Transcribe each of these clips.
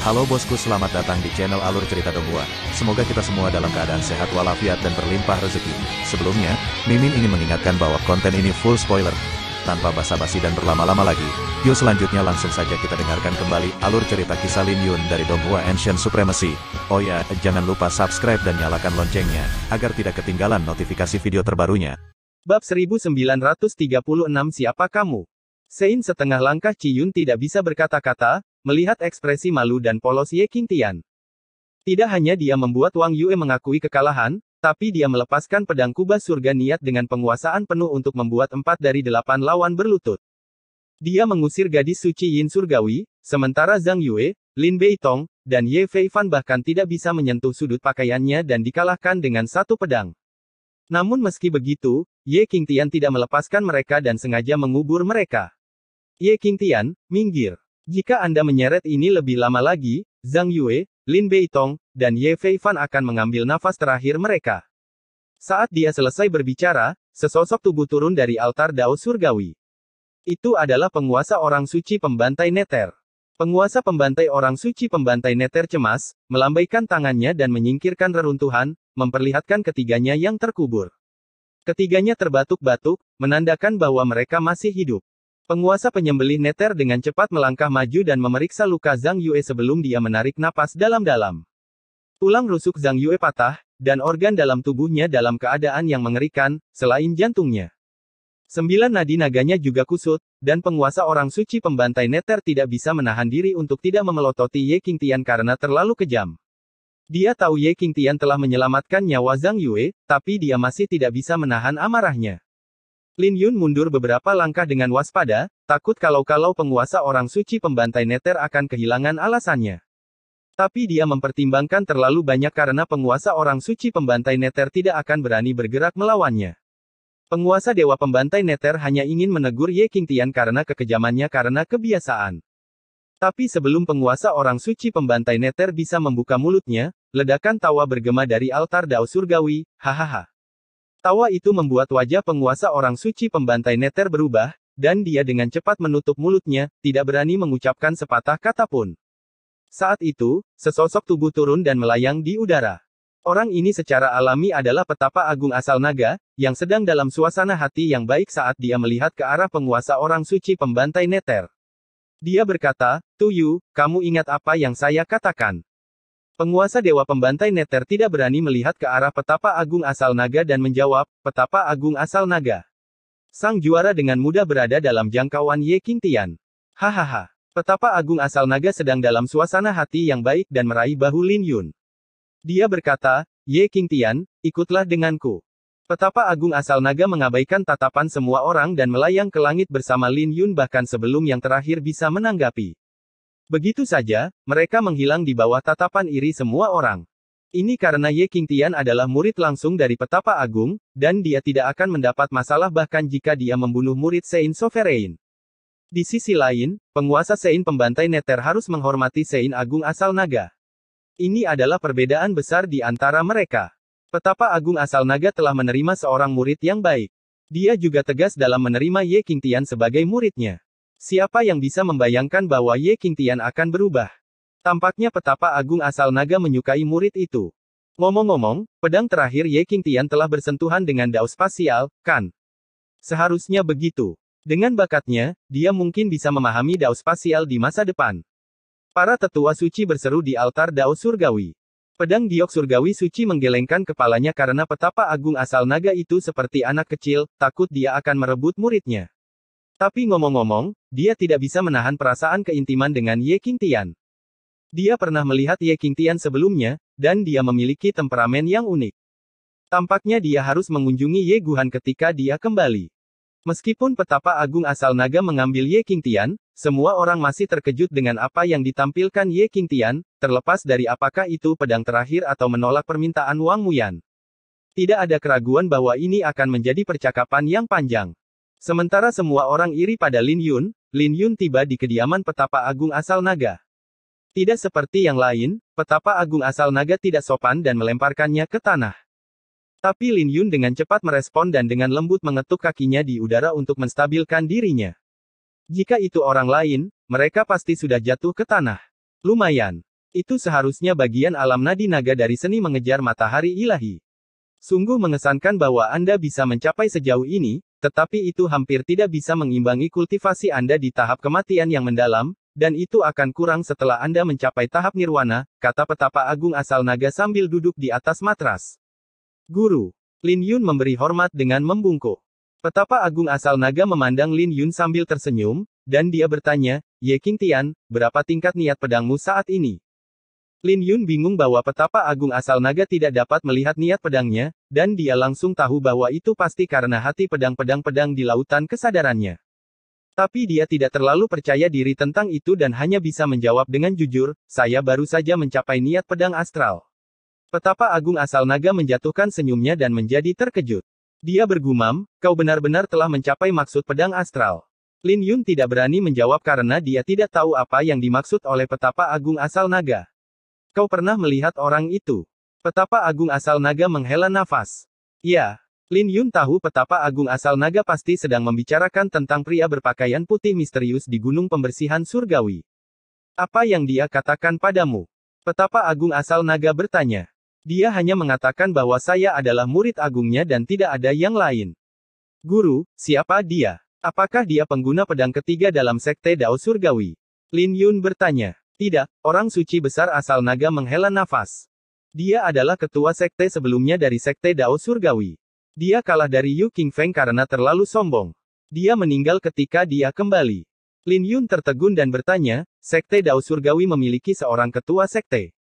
Halo bosku, selamat datang di channel Alur Cerita Donghua. Semoga kita semua dalam keadaan sehat walafiat dan berlimpah rezeki. Sebelumnya, Mimin ingin mengingatkan bahwa konten ini full spoiler. Tanpa basa-basi dan berlama-lama lagi, yuk selanjutnya langsung saja kita dengarkan kembali alur cerita kisah Lin Yun dari Donghua Ancient Supremacy. Oh ya, jangan lupa subscribe dan nyalakan loncengnya, agar tidak ketinggalan notifikasi video terbarunya. Bab 1936 Siapa kamu? Sein setengah langkah Ci Yun tidak bisa berkata-kata, melihat ekspresi malu dan polos Ye Qingtian. Tidak hanya dia membuat Wang Yue mengakui kekalahan, tapi dia melepaskan pedang kubah surga niat dengan penguasaan penuh untuk membuat 4 dari 8 lawan berlutut. Dia mengusir gadis suci Yin Surgawi, sementara Zhang Yue, Lin Beitong, dan Ye Feifan bahkan tidak bisa menyentuh sudut pakaiannya dan dikalahkan dengan satu pedang. Namun meski begitu, Ye Qingtian tidak melepaskan mereka dan sengaja mengubur mereka. Ye Qingtian, minggir. Jika Anda menyeret ini lebih lama lagi, Zhang Yue, Lin Beitong, dan Ye Feifan akan mengambil nafas terakhir mereka. Saat dia selesai berbicara, sesosok tubuh turun dari altar Dao Surgawi. Itu adalah penguasa orang suci pembantai Neter. Penguasa pembantai orang suci pembantai Neter cemas, melambaikan tangannya dan menyingkirkan reruntuhan, memperlihatkan ketiganya yang terkubur. Ketiganya terbatuk-batuk, menandakan bahwa mereka masih hidup. Penguasa penyembelih Neter dengan cepat melangkah maju dan memeriksa luka Zhang Yue sebelum dia menarik napas dalam-dalam. Tulang rusuk Zhang Yue patah, dan organ dalam tubuhnya dalam keadaan yang mengerikan, selain jantungnya. 9 nadi naganya juga kusut, dan penguasa orang suci pembantai Neter tidak bisa menahan diri untuk tidak memelototi Ye Qingtian karena terlalu kejam. Dia tahu Ye Qingtian telah menyelamatkan nyawa Zhang Yue, tapi dia masih tidak bisa menahan amarahnya. Lin Yun mundur beberapa langkah dengan waspada, takut kalau penguasa orang suci pembantai Neter akan kehilangan alasannya. Tapi dia mempertimbangkan terlalu banyak karena penguasa orang suci pembantai Neter tidak akan berani bergerak melawannya. Penguasa Dewa Pembantai Neter hanya ingin menegur Ye Qingtian karena kekejamannya karena kebiasaan. Tapi sebelum penguasa orang suci pembantai Neter bisa membuka mulutnya, ledakan tawa bergema dari altar Dao Surgawi, hahaha. Tawa itu membuat wajah penguasa orang suci pembantai Neter berubah, dan dia dengan cepat menutup mulutnya, tidak berani mengucapkan sepatah kata pun. Saat itu, sesosok tubuh turun dan melayang di udara. Orang ini secara alami adalah petapa agung asal naga, yang sedang dalam suasana hati yang baik saat dia melihat ke arah penguasa orang suci pembantai Neter. Dia berkata, "Tuyu, kamu ingat apa yang saya katakan?" Penguasa Dewa Pembantai Neter tidak berani melihat ke arah petapa agung asal naga dan menjawab, "Petapa agung asal naga." Sang juara dengan mudah berada dalam jangkauan Ye Qingtian. Hahaha. Petapa agung asal naga sedang dalam suasana hati yang baik dan meraih bahu Lin Yun. Dia berkata, "Ye Qingtian, ikutlah denganku." Petapa agung asal naga mengabaikan tatapan semua orang dan melayang ke langit bersama Lin Yun bahkan sebelum yang terakhir bisa menanggapi. Begitu saja, mereka menghilang di bawah tatapan iri semua orang. Ini karena Ye Qingtian adalah murid langsung dari petapa agung, dan dia tidak akan mendapat masalah bahkan jika dia membunuh murid Sein Sovereign. Di sisi lain, penguasa Sein pembantai Neter harus menghormati Sein agung asal naga. Ini adalah perbedaan besar di antara mereka. Petapa agung asal naga telah menerima seorang murid yang baik. Dia juga tegas dalam menerima Ye Qingtian sebagai muridnya. Siapa yang bisa membayangkan bahwa Ye Qingtian akan berubah? Tampaknya petapa agung asal naga menyukai murid itu. Ngomong-ngomong, pedang terakhir Ye Qingtian telah bersentuhan dengan dao spasial, kan? Seharusnya begitu. Dengan bakatnya, dia mungkin bisa memahami dao spasial di masa depan. Para tetua suci berseru di altar Dao Surgawi. Pedang giok surgawi suci menggelengkan kepalanya karena petapa agung asal naga itu seperti anak kecil, takut dia akan merebut muridnya. Tapi ngomong-ngomong, dia tidak bisa menahan perasaan keintiman dengan Ye Qingtian. Dia pernah melihat Ye Qingtian sebelumnya, dan dia memiliki temperamen yang unik. Tampaknya dia harus mengunjungi Ye Guhan ketika dia kembali. Meskipun petapa agung asal naga mengambil Ye Qingtian, semua orang masih terkejut dengan apa yang ditampilkan Ye Qingtian, terlepas dari apakah itu pedang terakhir atau menolak permintaan Wang Muyan. Tidak ada keraguan bahwa ini akan menjadi percakapan yang panjang. Sementara semua orang iri pada Lin Yun tiba di kediaman petapa agung asal naga. Tidak seperti yang lain, petapa agung asal naga tidak sopan dan melemparkannya ke tanah. Tapi Lin Yun dengan cepat merespon dan dengan lembut mengetuk kakinya di udara untuk menstabilkan dirinya. Jika itu orang lain, mereka pasti sudah jatuh ke tanah. Lumayan. Itu seharusnya bagian alam nadi naga dari seni mengejar matahari ilahi. Sungguh mengesankan bahwa Anda bisa mencapai sejauh ini, tetapi itu hampir tidak bisa mengimbangi kultivasi Anda di tahap kematian yang mendalam, dan itu akan kurang setelah Anda mencapai tahap nirwana, kata petapa agung asal naga sambil duduk di atas matras. Guru. Lin Yun memberi hormat dengan membungkuk. Petapa agung asal naga memandang Lin Yun sambil tersenyum, dan dia bertanya, Ye Qingtian, berapa tingkat niat pedangmu saat ini? Lin Yun bingung bahwa petapa agung asal naga tidak dapat melihat niat pedangnya, dan dia langsung tahu bahwa itu pasti karena hati pedang-pedang di lautan kesadarannya. Tapi dia tidak terlalu percaya diri tentang itu dan hanya bisa menjawab dengan jujur, saya baru saja mencapai niat pedang astral. Petapa agung asal naga menjatuhkan senyumnya dan menjadi terkejut. Dia bergumam, kau benar-benar telah mencapai maksud pedang astral. Lin Yun tidak berani menjawab karena dia tidak tahu apa yang dimaksud oleh petapa agung asal naga. Kau pernah melihat orang itu? Petapa agung asal naga menghela nafas. Ya. Lin Yun tahu petapa agung asal naga pasti sedang membicarakan tentang pria berpakaian putih misterius di gunung pembersihan surgawi. Apa yang dia katakan padamu? Petapa agung asal naga bertanya. Dia hanya mengatakan bahwa saya adalah murid agungnya dan tidak ada yang lain. Guru, siapa dia? Apakah dia pengguna pedang ketiga dalam sekte Dao Surgawi? Lin Yun bertanya. Tidak, orang suci besar asal naga menghela nafas. Dia adalah ketua sekte sebelumnya dari sekte Dao Surgawi. Dia kalah dari Yu Qingfeng karena terlalu sombong. Dia meninggal ketika dia kembali. Lin Yun tertegun dan bertanya, sekte Dao Surgawi memiliki seorang ketua sekte.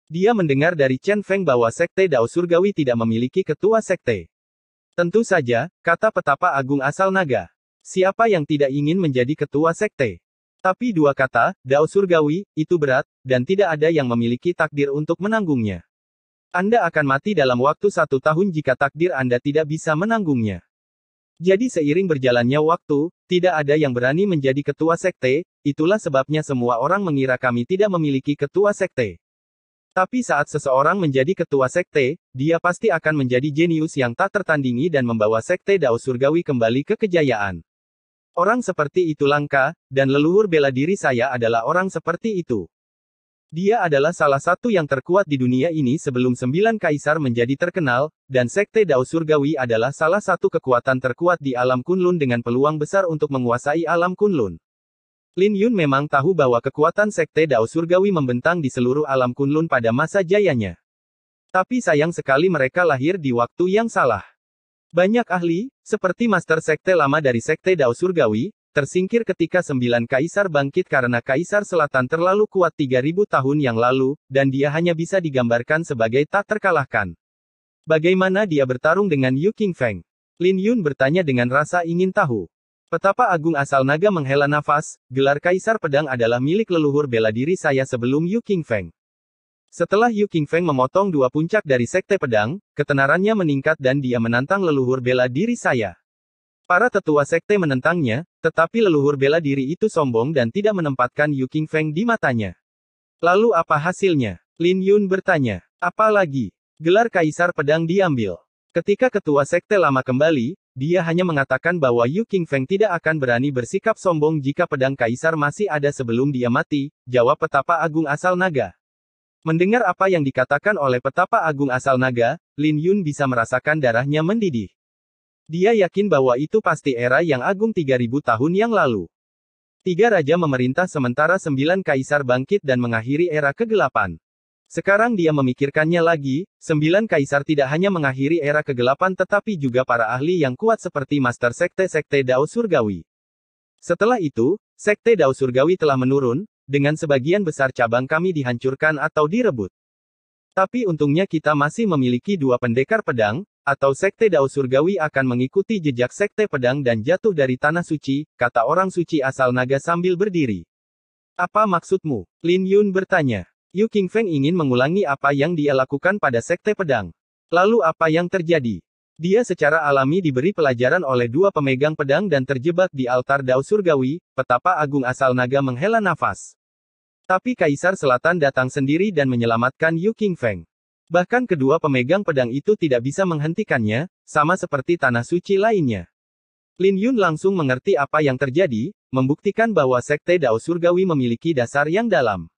Dia mendengar dari Chen Feng bahwa sekte Dao Surgawi tidak memiliki ketua sekte. Tentu saja, kata petapa agung asal naga. Siapa yang tidak ingin menjadi ketua sekte? Tapi dua kata, Dao Surgawi, itu berat, dan tidak ada yang memiliki takdir untuk menanggungnya. Anda akan mati dalam waktu 1 tahun jika takdir Anda tidak bisa menanggungnya. Jadi seiring berjalannya waktu, tidak ada yang berani menjadi ketua sekte, itulah sebabnya semua orang mengira kami tidak memiliki ketua sekte. Tapi saat seseorang menjadi ketua sekte, dia pasti akan menjadi jenius yang tak tertandingi dan membawa sekte Dao Surgawi kembali ke kejayaan. Orang seperti itu langka, dan leluhur bela diri saya adalah orang seperti itu. Dia adalah salah satu yang terkuat di dunia ini sebelum 9 kaisar menjadi terkenal, dan sekte Dao Surgawi adalah salah satu kekuatan terkuat di alam Kunlun dengan peluang besar untuk menguasai alam Kunlun. Lin Yun memang tahu bahwa kekuatan sekte Dao Surgawi membentang di seluruh alam Kunlun pada masa jayanya. Tapi sayang sekali mereka lahir di waktu yang salah. Banyak ahli, seperti Master Sekte lama dari Sekte Dao Surgawi, tersingkir ketika 9 kaisar bangkit karena kaisar selatan terlalu kuat 3000 tahun yang lalu, dan dia hanya bisa digambarkan sebagai tak terkalahkan. Bagaimana dia bertarung dengan Yu Qingfeng? Lin Yun bertanya dengan rasa ingin tahu. Petapa agung asal naga menghela nafas, gelar kaisar pedang adalah milik leluhur bela diri saya sebelum Yu Qingfeng. Setelah Yu Qingfeng memotong 2 puncak dari sekte pedang, ketenarannya meningkat dan dia menantang leluhur bela diri saya. Para tetua sekte menentangnya, tetapi leluhur bela diri itu sombong dan tidak menempatkan Yu Qingfeng di matanya. Lalu apa hasilnya? Lin Yun bertanya. Apa lagi? Gelar kaisar pedang diambil. Ketika ketua sekte lama kembali, dia hanya mengatakan bahwa Yu Qingfeng tidak akan berani bersikap sombong jika pedang kaisar masih ada sebelum dia mati, jawab petapa agung asal naga. Mendengar apa yang dikatakan oleh petapa agung asal naga, Lin Yun bisa merasakan darahnya mendidih. Dia yakin bahwa itu pasti era yang agung 3000 tahun yang lalu. 3 raja memerintah sementara 9 kaisar bangkit dan mengakhiri era kegelapan. Sekarang dia memikirkannya lagi, 9 kaisar tidak hanya mengakhiri era kegelapan tetapi juga para ahli yang kuat seperti Master Sekte-Sekte Dao Surgawi. Setelah itu, Sekte Dao Surgawi telah menurun, dengan sebagian besar cabang kami dihancurkan atau direbut. Tapi untungnya kita masih memiliki 2 pendekar pedang, atau Sekte Dao Surgawi akan mengikuti jejak Sekte Pedang dan jatuh dari tanah suci, kata orang suci asal naga sambil berdiri. Apa maksudmu? Lin Yun bertanya. Yu Qingfeng ingin mengulangi apa yang dia lakukan pada Sekte Pedang. Lalu apa yang terjadi? Dia secara alami diberi pelajaran oleh 2 pemegang pedang dan terjebak di altar Dao Surgawi, petapa agung asal naga menghela nafas. Tapi Kaisar Selatan datang sendiri dan menyelamatkan Yu Qingfeng. Bahkan kedua pemegang pedang itu tidak bisa menghentikannya, sama seperti tanah suci lainnya. Lin Yun langsung mengerti apa yang terjadi, membuktikan bahwa Sekte Dao Surgawi memiliki dasar yang dalam.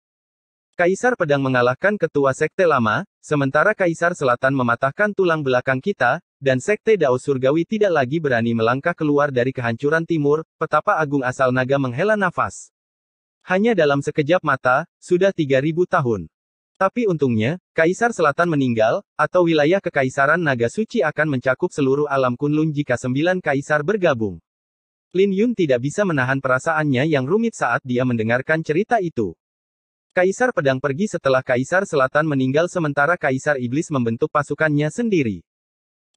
Kaisar Pedang mengalahkan ketua Sekte Lama, sementara Kaisar Selatan mematahkan tulang belakang kita, dan Sekte Dao Surgawi tidak lagi berani melangkah keluar dari kehancuran timur. Petapa Agung asal naga menghela nafas. Hanya dalam sekejap mata, sudah 3000 tahun. Tapi untungnya, Kaisar Selatan meninggal, atau wilayah Kekaisaran Naga Suci akan mencakup seluruh alam Kunlun jika 9 kaisar bergabung. Lin Yun tidak bisa menahan perasaannya yang rumit saat dia mendengarkan cerita itu. Kaisar Pedang pergi setelah Kaisar Selatan meninggal sementara Kaisar Iblis membentuk pasukannya sendiri.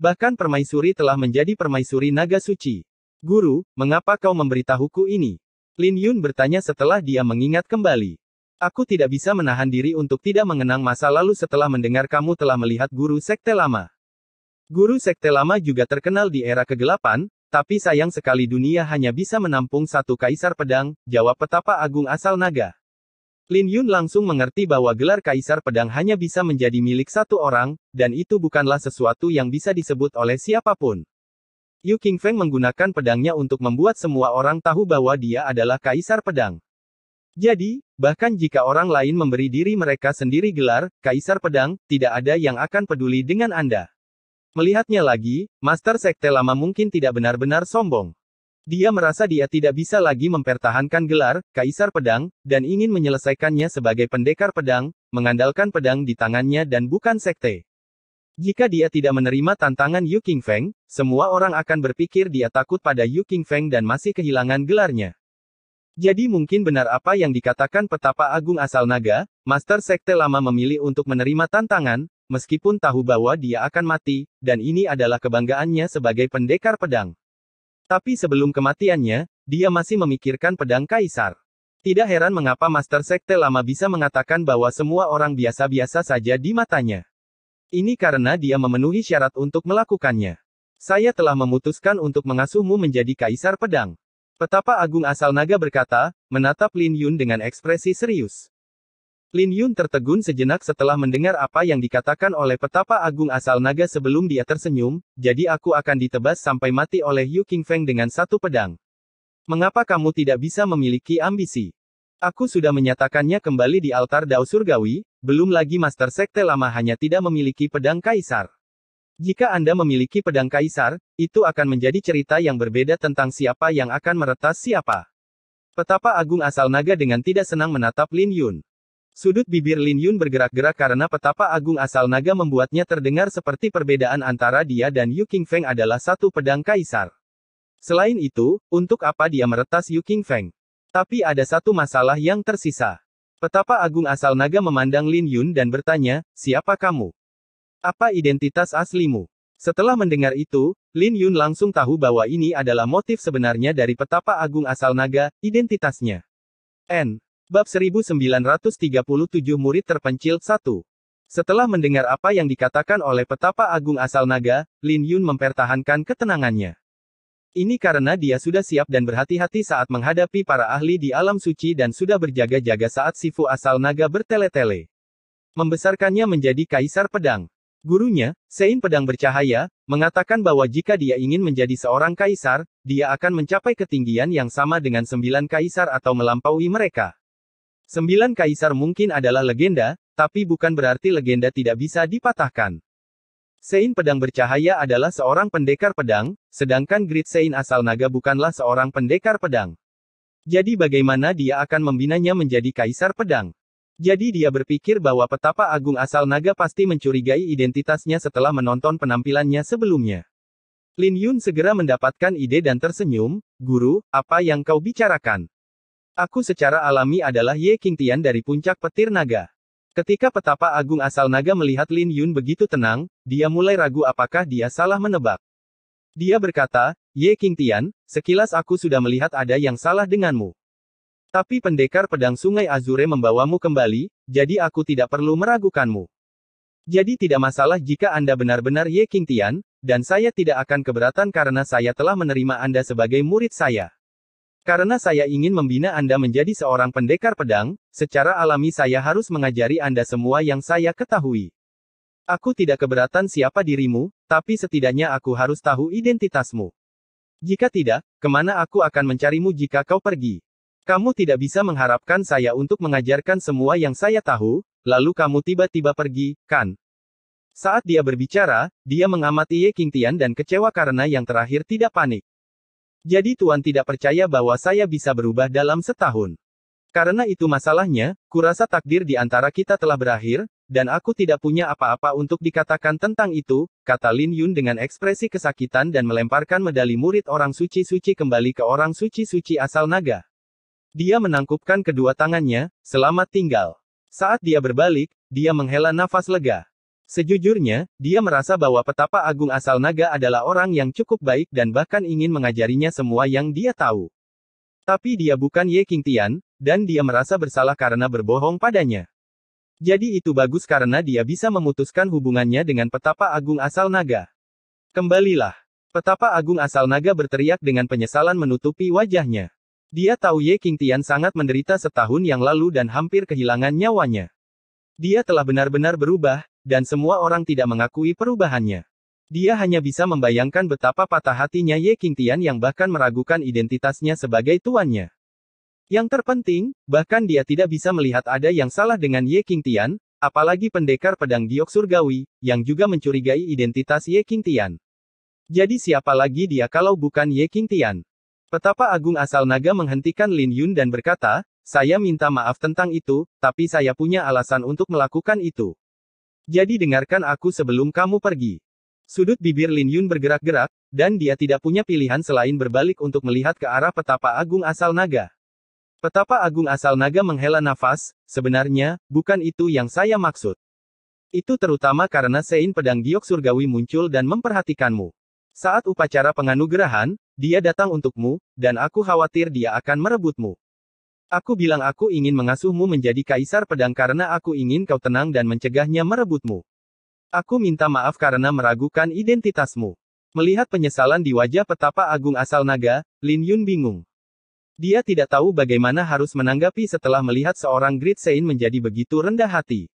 Bahkan Permaisuri telah menjadi Permaisuri Naga Suci. Guru, mengapa kau memberitahuku ini? Lin Yun bertanya setelah dia mengingat kembali. Aku tidak bisa menahan diri untuk tidak mengenang masa lalu setelah mendengar kamu telah melihat Guru Sekte Lama. Guru Sekte Lama juga terkenal di era kegelapan, tapi sayang sekali dunia hanya bisa menampung satu Kaisar Pedang, jawab Petapa Agung asal naga. Lin Yun langsung mengerti bahwa gelar Kaisar Pedang hanya bisa menjadi milik satu orang, dan itu bukanlah sesuatu yang bisa disebut oleh siapapun. Yu Qingfeng menggunakan pedangnya untuk membuat semua orang tahu bahwa dia adalah Kaisar Pedang. Jadi, bahkan jika orang lain memberi diri mereka sendiri gelar Kaisar Pedang, tidak ada yang akan peduli dengan Anda. Melihatnya lagi, Master Sekte Lama mungkin tidak benar-benar sombong. Dia merasa dia tidak bisa lagi mempertahankan gelar Kaisar Pedang, dan ingin menyelesaikannya sebagai pendekar pedang, mengandalkan pedang di tangannya dan bukan sekte. Jika dia tidak menerima tantangan Yu Qingfeng, semua orang akan berpikir dia takut pada Yu Qingfeng dan masih kehilangan gelarnya. Jadi mungkin benar apa yang dikatakan Petapa Agung asal naga, Master Sekte Lama memilih untuk menerima tantangan, meskipun tahu bahwa dia akan mati, dan ini adalah kebanggaannya sebagai pendekar pedang. Tapi sebelum kematiannya, dia masih memikirkan pedang Kaisar. Tidak heran mengapa Master Sekte Lama bisa mengatakan bahwa semua orang biasa-biasa saja di matanya. Ini karena dia memenuhi syarat untuk melakukannya. Saya telah memutuskan untuk mengasuhmu menjadi Kaisar Pedang. Petapa Agung asal naga berkata, menatap Lin Yun dengan ekspresi serius. Lin Yun tertegun sejenak setelah mendengar apa yang dikatakan oleh Petapa Agung asal naga sebelum dia tersenyum, jadi aku akan ditebas sampai mati oleh Yu Qingfeng dengan satu pedang. Mengapa kamu tidak bisa memiliki ambisi? Aku sudah menyatakannya kembali di altar Dao Surgawi, belum lagi Master Sekte Lama hanya tidak memiliki pedang Kaisar. Jika Anda memiliki pedang Kaisar, itu akan menjadi cerita yang berbeda tentang siapa yang akan meretas siapa. Petapa Agung asal naga dengan tidak senang menatap Lin Yun. Sudut bibir Lin Yun bergerak-gerak karena Petapa Agung asal naga membuatnya terdengar seperti perbedaan antara dia dan Yu Qingfeng adalah satu pedang Kaisar. Selain itu, untuk apa dia meretas Yu Qingfeng? Tapi ada satu masalah yang tersisa. Petapa Agung asal naga memandang Lin Yun dan bertanya, siapa kamu? Apa identitas aslimu? Setelah mendengar itu, Lin Yun langsung tahu bahwa ini adalah motif sebenarnya dari Petapa Agung asal naga, identitasnya. Bab 1937 Murid Terpencil 1. Setelah mendengar apa yang dikatakan oleh Petapa Agung asal naga, Lin Yun mempertahankan ketenangannya. Ini karena dia sudah siap dan berhati-hati saat menghadapi para ahli di alam suci dan sudah berjaga-jaga saat Sifu asal naga bertele-tele. Membesarkannya menjadi Kaisar Pedang. Gurunya, Sein Pedang Bercahaya, mengatakan bahwa jika dia ingin menjadi seorang kaisar, dia akan mencapai ketinggian yang sama dengan 9 kaisar atau melampaui mereka. 9 kaisar mungkin adalah legenda, tapi bukan berarti legenda tidak bisa dipatahkan. Sein Pedang Bercahaya adalah seorang pendekar pedang, sedangkan Great Sein asal naga bukanlah seorang pendekar pedang. Jadi bagaimana dia akan membinanya menjadi Kaisar Pedang? Jadi dia berpikir bahwa Petapa Agung asal naga pasti mencurigai identitasnya setelah menonton penampilannya sebelumnya. Lin Yun segera mendapatkan ide dan tersenyum, Guru, apa yang kau bicarakan? Aku secara alami adalah Ye Qingtian dari puncak petir naga. Ketika Petapa Agung asal naga melihat Lin Yun begitu tenang, dia mulai ragu apakah dia salah menebak. Dia berkata, Ye Qingtian, sekilas aku sudah melihat ada yang salah denganmu. Tapi pendekar pedang Sungai Azure membawamu kembali, jadi aku tidak perlu meragukanmu. Jadi tidak masalah jika Anda benar-benar Ye Qingtian, dan saya tidak akan keberatan karena saya telah menerima Anda sebagai murid saya. Karena saya ingin membina Anda menjadi seorang pendekar pedang, secara alami saya harus mengajari Anda semua yang saya ketahui. Aku tidak keberatan siapa dirimu, tapi setidaknya aku harus tahu identitasmu. Jika tidak, kemana aku akan mencarimu jika kau pergi? Kamu tidak bisa mengharapkan saya untuk mengajarkan semua yang saya tahu, lalu kamu tiba-tiba pergi, kan? Saat dia berbicara, dia mengamati Ye Qingtian dan kecewa karena yang terakhir tidak panik. Jadi Tuan tidak percaya bahwa saya bisa berubah dalam setahun. Karena itu masalahnya, kurasa takdir di antara kita telah berakhir, dan aku tidak punya apa-apa untuk dikatakan tentang itu, kata Lin Yun dengan ekspresi kesakitan dan melemparkan medali murid orang suci-suci kembali ke orang suci-suci asal naga. Dia menangkupkan kedua tangannya, selamat tinggal. Saat dia berbalik, dia menghela nafas lega. Sejujurnya, dia merasa bahwa petapa agung asal naga adalah orang yang cukup baik dan bahkan ingin mengajarinya semua yang dia tahu. Tapi dia bukan Ye Qingtian, dan dia merasa bersalah karena berbohong padanya. Jadi itu bagus karena dia bisa memutuskan hubungannya dengan petapa agung asal naga. Kembalilah. Petapa agung asal naga berteriak dengan penyesalan menutupi wajahnya. Dia tahu Ye Qingtian sangat menderita setahun yang lalu dan hampir kehilangan nyawanya. Dia telah benar-benar berubah, dan semua orang tidak mengakui perubahannya. Dia hanya bisa membayangkan betapa patah hatinya Ye Qingtian yang bahkan meragukan identitasnya sebagai tuannya. Yang terpenting, bahkan dia tidak bisa melihat ada yang salah dengan Ye Qingtian, apalagi pendekar pedang giok surgawi, yang juga mencurigai identitas Ye Qingtian. Jadi siapa lagi dia kalau bukan Ye Qingtian? Petapa agung asal naga menghentikan Lin Yun dan berkata, saya minta maaf tentang itu, tapi saya punya alasan untuk melakukan itu. Jadi dengarkan aku sebelum kamu pergi. Sudut bibir Lin Yun bergerak-gerak, dan dia tidak punya pilihan selain berbalik untuk melihat ke arah petapa agung asal naga. Petapa agung asal naga menghela nafas, sebenarnya, bukan itu yang saya maksud. Itu terutama karena Sein pedang giok surgawi muncul dan memperhatikanmu. Saat upacara penganugerahan, dia datang untukmu, dan aku khawatir dia akan merebutmu. Aku bilang aku ingin mengasuhmu menjadi kaisar pedang karena aku ingin kau tenang dan mencegahnya merebutmu. Aku minta maaf karena meragukan identitasmu. Melihat penyesalan di wajah petapa agung asal naga, Lin Yun bingung. Dia tidak tahu bagaimana harus menanggapi setelah melihat seorang Great Sein menjadi begitu rendah hati.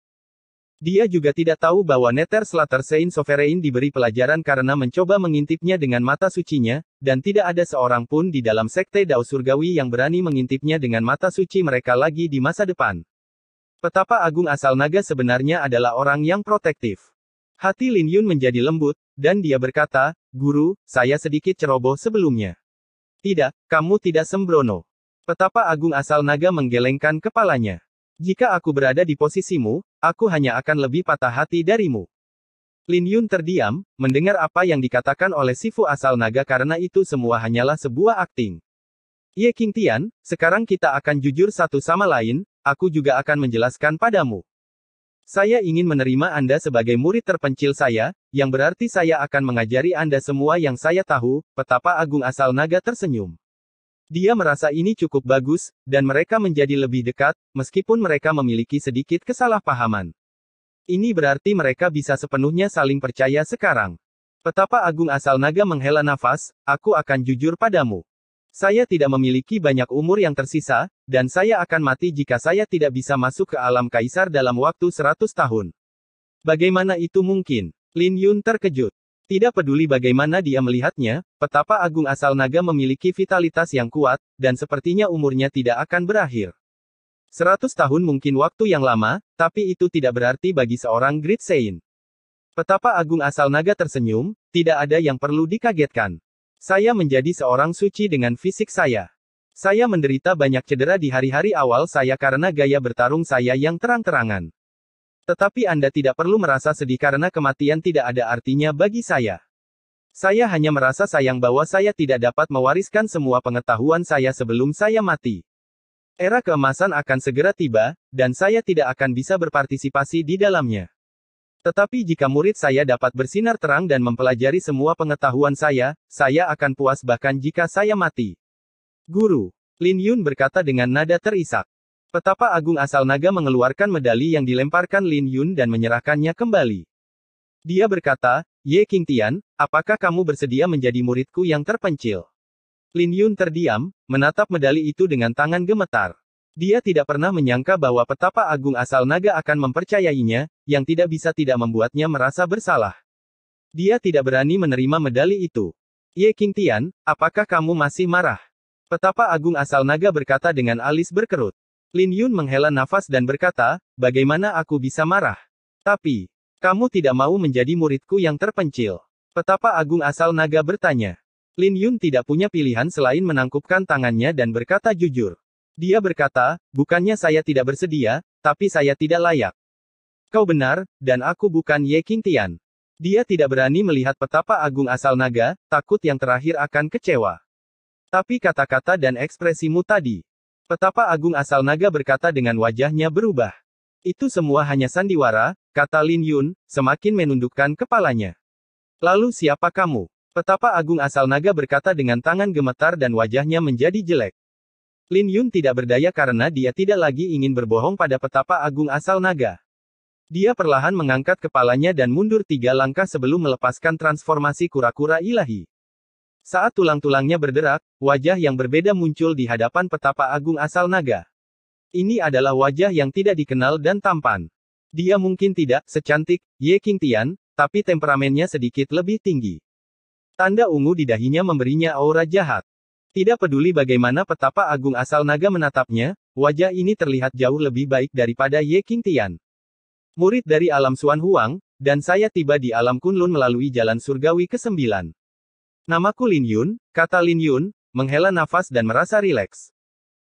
Dia juga tidak tahu bahwa Nether Slater Sein Sovereign diberi pelajaran karena mencoba mengintipnya dengan mata sucinya, dan tidak ada seorang pun di dalam sekte Dao Surgawi yang berani mengintipnya dengan mata suci mereka lagi di masa depan. Petapa agung asal naga sebenarnya adalah orang yang protektif. Hati Lin Yun menjadi lembut, dan dia berkata, Guru, saya sedikit ceroboh sebelumnya. Tidak, kamu tidak sembrono. Petapa agung asal naga menggelengkan kepalanya. Jika aku berada di posisimu, aku hanya akan lebih patah hati darimu. Lin Yun terdiam, mendengar apa yang dikatakan oleh Sifu asal naga karena itu semua hanyalah sebuah akting. Ye Qingtian, sekarang kita akan jujur satu sama lain, aku juga akan menjelaskan padamu. Saya ingin menerima Anda sebagai murid terpencil saya, yang berarti saya akan mengajari Anda semua yang saya tahu, petapa agung asal naga tersenyum. Dia merasa ini cukup bagus, dan mereka menjadi lebih dekat, meskipun mereka memiliki sedikit kesalahpahaman. Ini berarti mereka bisa sepenuhnya saling percaya sekarang. Petapa agung asal naga menghela nafas, aku akan jujur padamu. Saya tidak memiliki banyak umur yang tersisa, dan saya akan mati jika saya tidak bisa masuk ke alam kaisar dalam waktu 100 tahun. Bagaimana itu mungkin? Lin Yun terkejut. Tidak peduli bagaimana dia melihatnya, petapa agung asal naga memiliki vitalitas yang kuat, dan sepertinya umurnya tidak akan berakhir. 100 tahun mungkin waktu yang lama, tapi itu tidak berarti bagi seorang Great Sein. Petapa agung asal naga tersenyum, tidak ada yang perlu dikagetkan. Saya menjadi seorang suci dengan fisik saya. Saya menderita banyak cedera di hari-hari awal saya karena gaya bertarung saya yang terang-terangan. Tetapi Anda tidak perlu merasa sedih karena kematian tidak ada artinya bagi saya. Saya hanya merasa sayang bahwa saya tidak dapat mewariskan semua pengetahuan saya sebelum saya mati. Era keemasan akan segera tiba, dan saya tidak akan bisa berpartisipasi di dalamnya. Tetapi jika murid saya dapat bersinar terang dan mempelajari semua pengetahuan saya akan puas bahkan jika saya mati. Guru. Lin Yun berkata dengan nada terisak. Petapa agung asal naga mengeluarkan medali yang dilemparkan Lin Yun dan menyerahkannya kembali. Dia berkata, Ye Qingtian, apakah kamu bersedia menjadi muridku yang terpencil? Lin Yun terdiam, menatap medali itu dengan tangan gemetar. Dia tidak pernah menyangka bahwa petapa agung asal naga akan mempercayainya, yang tidak bisa tidak membuatnya merasa bersalah. Dia tidak berani menerima medali itu. Ye Qingtian, apakah kamu masih marah? Petapa Agung asal naga berkata dengan alis berkerut. Lin Yun menghela nafas dan berkata, bagaimana aku bisa marah? Tapi, kamu tidak mau menjadi muridku yang terpencil. Petapa Agung asal naga bertanya. Lin Yun tidak punya pilihan selain menangkupkan tangannya dan berkata jujur. Dia berkata, bukannya saya tidak bersedia, tapi saya tidak layak. Kau benar, dan aku bukan Ye Qingtian. Dia tidak berani melihat petapa agung asal naga, takut yang terakhir akan kecewa. Tapi kata-kata dan ekspresimu tadi. Petapa agung asal naga berkata dengan wajahnya berubah. Itu semua hanya sandiwara, kata Lin Yun, semakin menundukkan kepalanya. Lalu siapa kamu? Petapa agung asal naga berkata dengan tangan gemetar dan wajahnya menjadi jelek. Lin Yun tidak berdaya karena dia tidak lagi ingin berbohong pada petapa agung asal naga. Dia perlahan mengangkat kepalanya dan mundur 3 langkah sebelum melepaskan transformasi kura-kura ilahi. Saat tulang-tulangnya berderak, wajah yang berbeda muncul di hadapan petapa agung asal naga. Ini adalah wajah yang tidak dikenal dan tampan. Dia mungkin tidak secantik Ye Qingtian, tapi temperamennya sedikit lebih tinggi. Tanda ungu di dahinya memberinya aura jahat. Tidak peduli bagaimana petapa agung asal naga menatapnya, wajah ini terlihat jauh lebih baik daripada Ye Qingtian. Murid dari alam Xuan Huang, dan saya tiba di alam Kunlun melalui jalan surgawi ke-9. Namaku Lin Yun, kata Lin Yun, menghela nafas dan merasa rileks.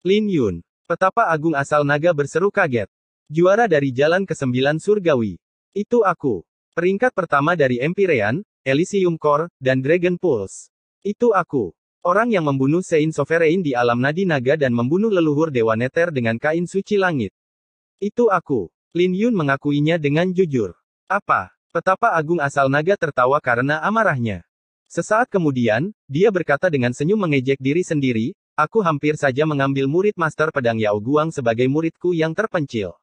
Lin Yun, petapa agung asal naga berseru kaget. Juara dari jalan ke-9 surgawi. Itu aku. Peringkat pertama dari Empyrean, Elysium Core, dan Dragon Pulse. Itu aku. Orang yang membunuh Saint Sovereign di alam nadi naga dan membunuh leluhur Dewa Nether dengan kain suci langit. Itu aku. Lin Yun mengakuinya dengan jujur. Apa? Petapa agung asal naga tertawa karena amarahnya. Sesaat kemudian, dia berkata dengan senyum mengejek diri sendiri, aku hampir saja mengambil murid Master Pedang Yao Guang sebagai muridku yang terpencil.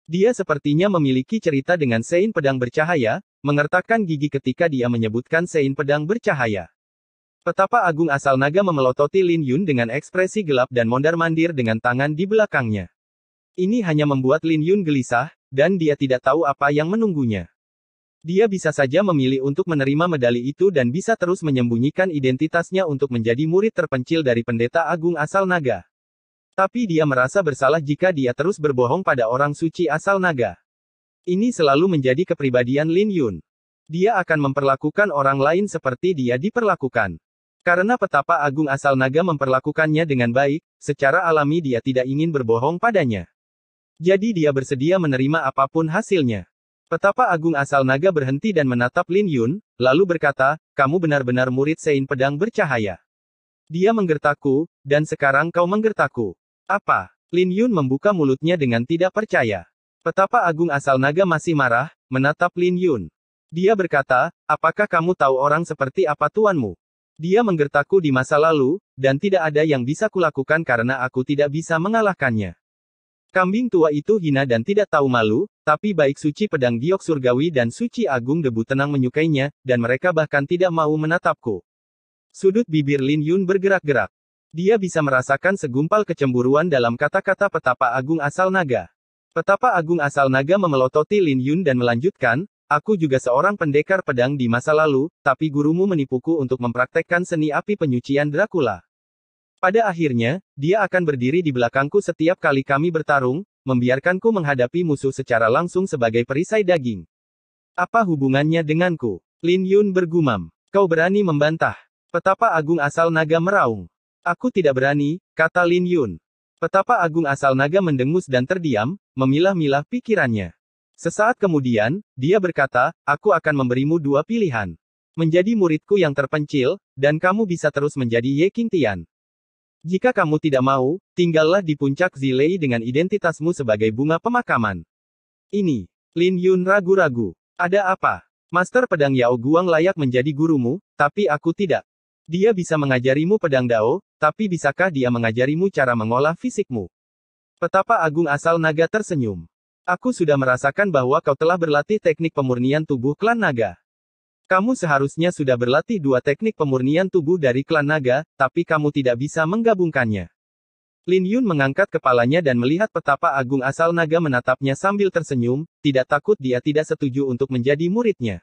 Dia sepertinya memiliki cerita dengan Sein Pedang Bercahaya, mengertakkan gigi ketika dia menyebutkan Sein Pedang Bercahaya. Petapa agung asal naga memelototi Lin Yun dengan ekspresi gelap dan mondar-mandir dengan tangan di belakangnya. Ini hanya membuat Lin Yun gelisah, dan dia tidak tahu apa yang menunggunya. Dia bisa saja memilih untuk menerima medali itu dan bisa terus menyembunyikan identitasnya untuk menjadi murid terpencil dari pendeta agung asal naga. Tapi dia merasa bersalah jika dia terus berbohong pada orang suci asal naga. Ini selalu menjadi kepribadian Lin Yun. Dia akan memperlakukan orang lain seperti dia diperlakukan. Karena petapa agung asal naga memperlakukannya dengan baik, secara alami dia tidak ingin berbohong padanya. Jadi dia bersedia menerima apapun hasilnya. Petapa agung asal naga berhenti dan menatap Lin Yun, lalu berkata, kamu benar-benar murid Sein Pedang Bercahaya. Dia menggertakku, dan sekarang kau menggertakku. Apa? Lin Yun membuka mulutnya dengan tidak percaya. Petapa agung asal naga masih marah, menatap Lin Yun. Dia berkata, apakah kamu tahu orang seperti apa tuanmu? Dia menggertakku di masa lalu, dan tidak ada yang bisa kulakukan karena aku tidak bisa mengalahkannya. Kambing tua itu hina dan tidak tahu malu, tapi baik suci pedang giok surgawi dan suci agung debu tenang menyukainya, dan mereka bahkan tidak mau menatapku. Sudut bibir Lin Yun bergerak-gerak. Dia bisa merasakan segumpal kecemburuan dalam kata-kata petapa agung asal naga. Petapa agung asal naga memelototi Lin Yun dan melanjutkan, aku juga seorang pendekar pedang di masa lalu, tapi gurumu menipuku untuk mempraktekkan seni api penyucian Dracula. Pada akhirnya, dia akan berdiri di belakangku setiap kali kami bertarung, membiarkanku menghadapi musuh secara langsung sebagai perisai daging. Apa hubungannya denganku? Lin Yun bergumam. Kau berani membantah? Petapa agung asal naga meraung. Aku tidak berani, kata Lin Yun. Petapa agung asal naga mendengus dan terdiam, memilah-milah pikirannya. Sesaat kemudian, dia berkata, aku akan memberimu 2 pilihan. Menjadi muridku yang terpencil, dan kamu bisa terus menjadi Ye Qingtian. Jika kamu tidak mau, tinggallah di puncak Zilei dengan identitasmu sebagai bunga pemakaman. Ini. Lin Yun ragu-ragu. Ada apa? Master Pedang Yao Guang layak menjadi gurumu, tapi aku tidak. Dia bisa mengajarimu pedang Dao, tapi bisakah dia mengajarimu cara mengolah fisikmu? Petapa agung asal naga tersenyum. Aku sudah merasakan bahwa kau telah berlatih teknik pemurnian tubuh klan naga. Kamu seharusnya sudah berlatih 2 teknik pemurnian tubuh dari klan naga, tapi kamu tidak bisa menggabungkannya. Lin Yun mengangkat kepalanya dan melihat petapa agung asal naga menatapnya sambil tersenyum, tidak takut dia tidak setuju untuk menjadi muridnya.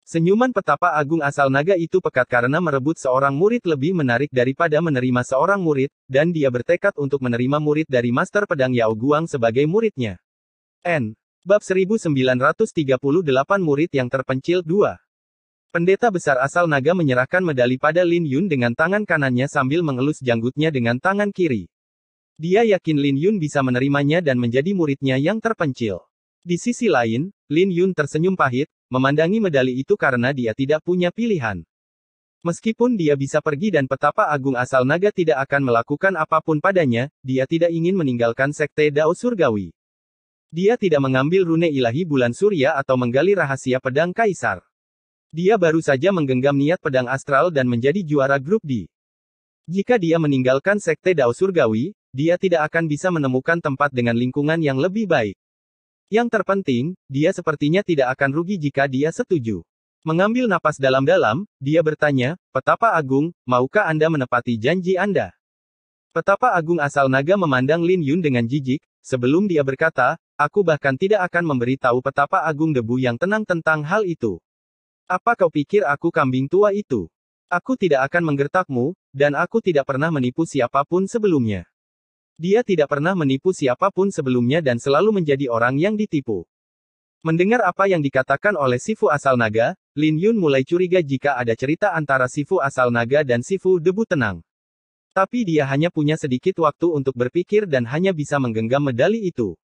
Senyuman petapa agung asal naga itu pekat karena merebut seorang murid lebih menarik daripada menerima seorang murid, dan dia bertekad untuk menerima murid dari Master Pedang Yao Guang sebagai muridnya. N. Bab 1938 Murid yang Terpencil 2. Pendeta besar asal naga menyerahkan medali pada Lin Yun dengan tangan kanannya sambil mengelus janggutnya dengan tangan kiri. Dia yakin Lin Yun bisa menerimanya dan menjadi muridnya yang terpencil. Di sisi lain, Lin Yun tersenyum pahit, memandangi medali itu karena dia tidak punya pilihan. Meskipun dia bisa pergi dan petapa agung asal naga tidak akan melakukan apapun padanya, dia tidak ingin meninggalkan sekte Dao Surgawi. Dia tidak mengambil rune ilahi bulan surya atau menggali rahasia pedang kaisar. Dia baru saja menggenggam niat pedang astral dan menjadi juara grup D. Jika dia meninggalkan sekte Dao Surgawi, dia tidak akan bisa menemukan tempat dengan lingkungan yang lebih baik. Yang terpenting, dia sepertinya tidak akan rugi jika dia setuju. Mengambil napas dalam-dalam, dia bertanya, "Petapa Agung, maukah Anda menepati janji Anda?" Petapa Agung asal naga memandang Lin Yun dengan jijik, sebelum dia berkata, "Aku bahkan tidak akan memberi tahu Petapa Agung debu yang tenang tentang hal itu. Apa kau pikir aku kambing tua itu? Aku tidak akan menggertakmu, dan aku tidak pernah menipu siapapun sebelumnya." Dia tidak pernah menipu siapapun sebelumnya dan selalu menjadi orang yang ditipu. Mendengar apa yang dikatakan oleh Sifu asal naga, Lin Yun mulai curiga jika ada cerita antara Sifu asal naga dan Sifu debu tenang. Tapi dia hanya punya sedikit waktu untuk berpikir dan hanya bisa menggenggam medali itu.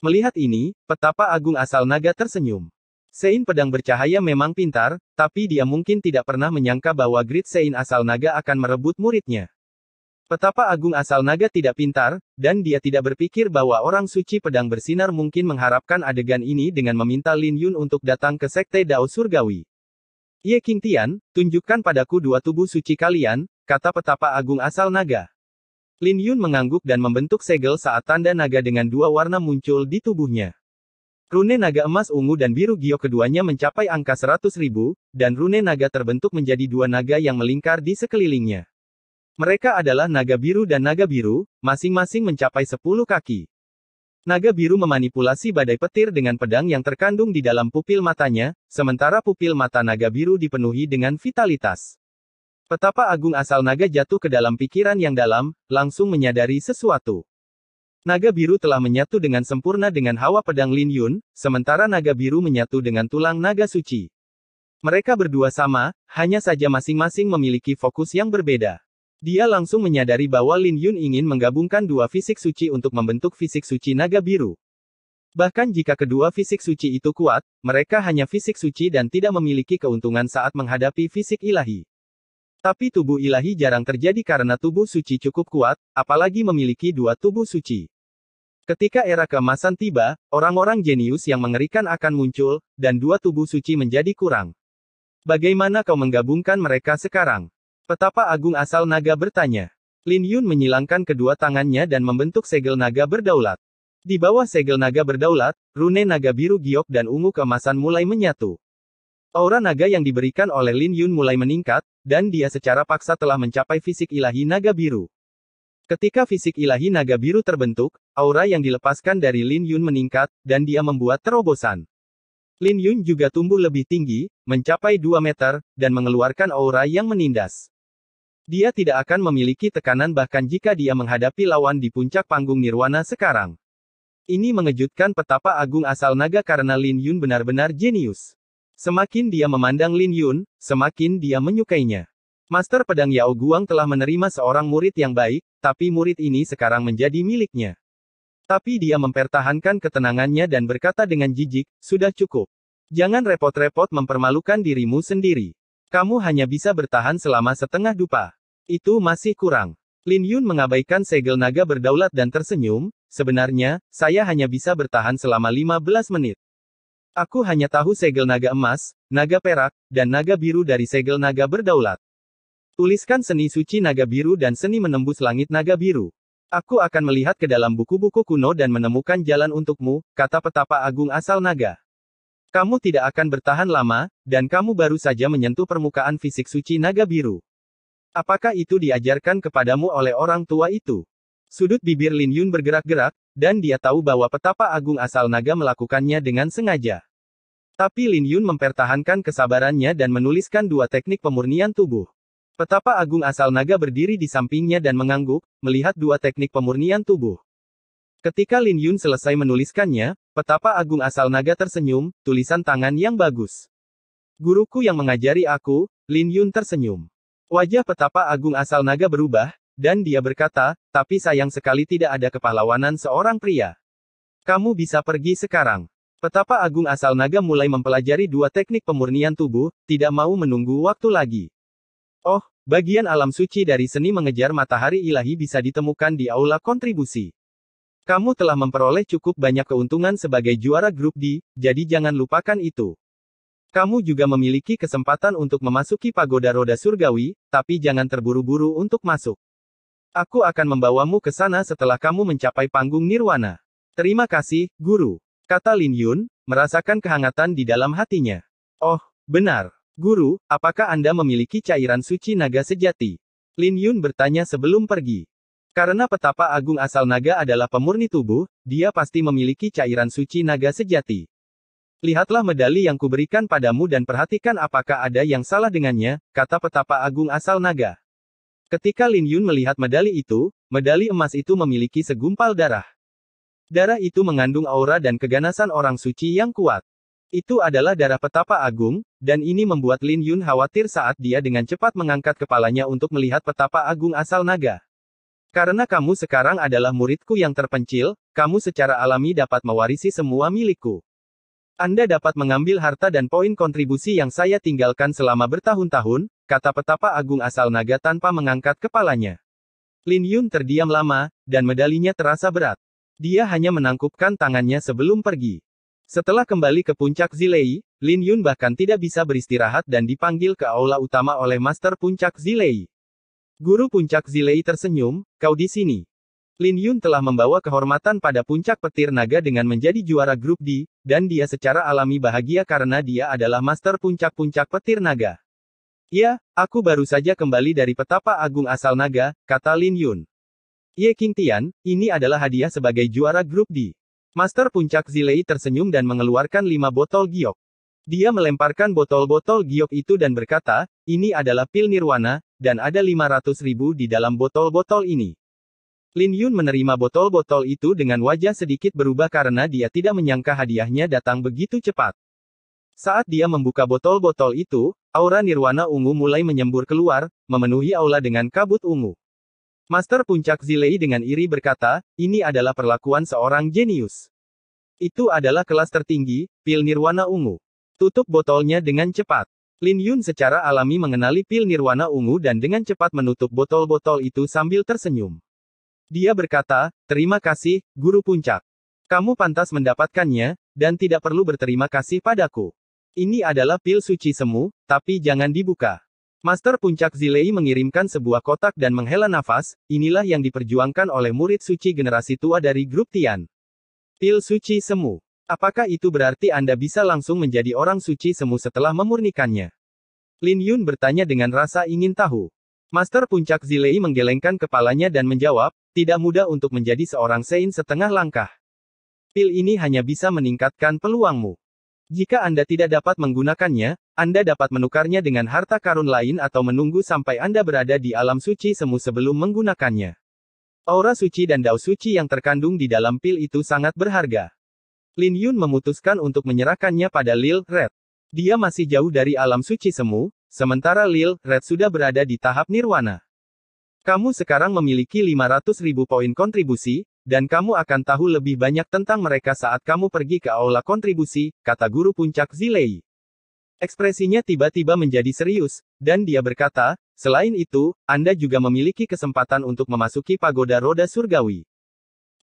Melihat ini, petapa agung asal naga tersenyum. Sein pedang bercahaya memang pintar, tapi dia mungkin tidak pernah menyangka bahwa Great Sein asal naga akan merebut muridnya. Petapa agung asal naga tidak pintar, dan dia tidak berpikir bahwa orang suci pedang bersinar mungkin mengharapkan adegan ini dengan meminta Lin Yun untuk datang ke sekte Dao Surgawi. "Ye King Tian, tunjukkan padaku dua tubuh suci kalian," kata petapa agung asal naga. Lin Yun mengangguk dan membentuk segel saat tanda naga dengan dua warna muncul di tubuhnya. Rune naga emas ungu dan biru giok keduanya mencapai angka 100.000, dan rune naga terbentuk menjadi dua naga yang melingkar di sekelilingnya. Mereka adalah naga biru dan naga biru, masing-masing mencapai 10 kaki. Naga biru memanipulasi badai petir dengan pedang yang terkandung di dalam pupil matanya, sementara pupil mata naga biru dipenuhi dengan vitalitas. Petapa agung asal naga jatuh ke dalam pikiran yang dalam, langsung menyadari sesuatu. Naga biru telah menyatu dengan sempurna dengan hawa pedang Lin Yun, sementara naga biru menyatu dengan tulang naga suci. Mereka berdua sama, hanya saja masing-masing memiliki fokus yang berbeda. Dia langsung menyadari bahwa Lin Yun ingin menggabungkan dua fisik suci untuk membentuk fisik suci naga biru. Bahkan jika kedua fisik suci itu kuat, mereka hanya fisik suci dan tidak memiliki keuntungan saat menghadapi fisik ilahi. Tapi tubuh ilahi jarang terjadi karena tubuh suci cukup kuat, apalagi memiliki dua tubuh suci. Ketika era keemasan tiba, orang-orang jenius yang mengerikan akan muncul, dan dua tubuh suci menjadi kurang. Bagaimana kau menggabungkan mereka sekarang? Petapa agung asal naga bertanya. Lin Yun menyilangkan kedua tangannya dan membentuk segel naga berdaulat. Di bawah segel naga berdaulat, rune naga biru giok dan ungu keemasan mulai menyatu. Aura naga yang diberikan oleh Lin Yun mulai meningkat, dan dia secara paksa telah mencapai fisik ilahi naga biru. Ketika fisik ilahi naga biru terbentuk, aura yang dilepaskan dari Lin Yun meningkat, dan dia membuat terobosan. Lin Yun juga tumbuh lebih tinggi, mencapai 2 meter, dan mengeluarkan aura yang menindas. Dia tidak akan memiliki tekanan bahkan jika dia menghadapi lawan di puncak panggung nirwana sekarang. Ini mengejutkan petapa agung asal naga karena Lin Yun benar-benar jenius. Semakin dia memandang Lin Yun, semakin dia menyukainya. Master Pedang Yao Guang telah menerima seorang murid yang baik, tapi murid ini sekarang menjadi miliknya. Tapi dia mempertahankan ketenangannya dan berkata dengan jijik, "Sudah cukup. Jangan repot-repot mempermalukan dirimu sendiri. Kamu hanya bisa bertahan selama setengah dupa. Itu masih kurang." Lin Yun mengabaikan segel naga berdaulat dan tersenyum, "Sebenarnya, saya hanya bisa bertahan selama 15 menit. Aku hanya tahu segel naga emas, naga perak, dan naga biru dari segel naga berdaulat. Tuliskan seni suci naga biru dan seni menembus langit naga biru. Aku akan melihat ke dalam buku-buku kuno dan menemukan jalan untukmu," kata petapa agung asal naga. "Kamu tidak akan bertahan lama, dan kamu baru saja menyentuh permukaan fisik suci naga biru. Apakah itu diajarkan kepadamu oleh orang tua itu?" Sudut bibir Lin Yun bergerak-gerak, dan dia tahu bahwa petapa agung asal naga melakukannya dengan sengaja. Tapi Lin Yun mempertahankan kesabarannya dan menuliskan 2 teknik pemurnian tubuh. Petapa Agung asal naga berdiri di sampingnya dan mengangguk, melihat 2 teknik pemurnian tubuh. Ketika Lin Yun selesai menuliskannya, Petapa Agung asal naga tersenyum, tulisan tangan yang bagus. Guruku yang mengajari aku, Lin Yun tersenyum. Wajah Petapa Agung asal naga berubah, dan dia berkata, tapi sayang sekali tidak ada kepahlawanan seorang pria. Kamu bisa pergi sekarang. Petapa Agung asal naga mulai mempelajari 2 teknik pemurnian tubuh, tidak mau menunggu waktu lagi. Oh, bagian alam suci dari seni mengejar matahari ilahi bisa ditemukan di aula kontribusi. Kamu telah memperoleh cukup banyak keuntungan sebagai juara grup D, jadi jangan lupakan itu. Kamu juga memiliki kesempatan untuk memasuki pagoda roda surgawi, tapi jangan terburu-buru untuk masuk. Aku akan membawamu ke sana setelah kamu mencapai panggung nirwana. Terima kasih, Guru. Kata Lin Yun, merasakan kehangatan di dalam hatinya. Oh, benar. Guru, apakah Anda memiliki cairan suci naga sejati? Lin Yun bertanya sebelum pergi. Karena Petapa Agung asal naga adalah pemurni tubuh, dia pasti memiliki cairan suci naga sejati. Lihatlah medali yang kuberikan padamu dan perhatikan apakah ada yang salah dengannya, kata Petapa Agung asal naga. Ketika Lin Yun melihat medali itu, medali emas itu memiliki segumpal darah. Darah itu mengandung aura dan keganasan orang suci yang kuat. Itu adalah darah Petapa Agung, dan ini membuat Lin Yun khawatir saat dia dengan cepat mengangkat kepalanya untuk melihat Petapa Agung asal naga. Karena kamu sekarang adalah muridku yang terpencil, kamu secara alami dapat mewarisi semua milikku. Anda dapat mengambil harta dan poin kontribusi yang saya tinggalkan selama bertahun-tahun, kata Petapa Agung asal naga tanpa mengangkat kepalanya. Lin Yun terdiam lama, dan medalinya terasa berat. Dia hanya menangkupkan tangannya sebelum pergi. Setelah kembali ke puncak Zilei, Lin Yun bahkan tidak bisa beristirahat dan dipanggil ke aula utama oleh Master Puncak Zilei. Guru Puncak Zilei tersenyum, kau di sini. Lin Yun telah membawa kehormatan pada puncak petir naga dengan menjadi juara grup D, dan dia secara alami bahagia karena dia adalah Master Puncak-Puncak petir naga. Ya, aku baru saja kembali dari Petapa Agung asal naga, kata Lin Yun. Ye Qingtian, ini adalah hadiah sebagai juara grup D. Master Puncak Zilei tersenyum dan mengeluarkan 5 botol giok. Dia melemparkan botol-botol giok itu dan berkata, ini adalah pil nirwana, dan ada 500.000 di dalam botol-botol ini. Lin Yun menerima botol-botol itu dengan wajah sedikit berubah karena dia tidak menyangka hadiahnya datang begitu cepat. Saat dia membuka botol-botol itu, aura nirwana ungu mulai menyembur keluar, memenuhi aula dengan kabut ungu. Master Puncak Zilei dengan iri berkata, ini adalah perlakuan seorang jenius. Itu adalah kelas tertinggi, pil nirwana ungu. Tutup botolnya dengan cepat. Lin Yun secara alami mengenali pil nirwana ungu dan dengan cepat menutup botol-botol itu sambil tersenyum. Dia berkata, terima kasih, Guru Puncak. Kamu pantas mendapatkannya, dan tidak perlu berterima kasih padaku. Ini adalah pil suci semu, tapi jangan dibuka. Master Puncak Zilei mengirimkan sebuah kotak dan menghela nafas, inilah yang diperjuangkan oleh murid suci generasi tua dari grup Tian. Pil suci semu. Apakah itu berarti Anda bisa langsung menjadi orang suci semu setelah memurnikannya? Lin Yun bertanya dengan rasa ingin tahu. Master Puncak Zilei menggelengkan kepalanya dan menjawab, tidak mudah untuk menjadi seorang Sein setengah langkah. Pil ini hanya bisa meningkatkan peluangmu. Jika Anda tidak dapat menggunakannya, Anda dapat menukarnya dengan harta karun lain atau menunggu sampai Anda berada di alam suci semu sebelum menggunakannya. Aura suci dan dao suci yang terkandung di dalam pil itu sangat berharga. Lin Yun memutuskan untuk menyerahkannya pada Lil Red. Dia masih jauh dari alam suci semu, sementara Lil Red sudah berada di tahap nirwana. Kamu sekarang memiliki 500.000 poin kontribusi, dan kamu akan tahu lebih banyak tentang mereka saat kamu pergi ke aula kontribusi, kata Guru Puncak Zilei. Ekspresinya tiba-tiba menjadi serius, dan dia berkata, selain itu, Anda juga memiliki kesempatan untuk memasuki pagoda roda surgawi.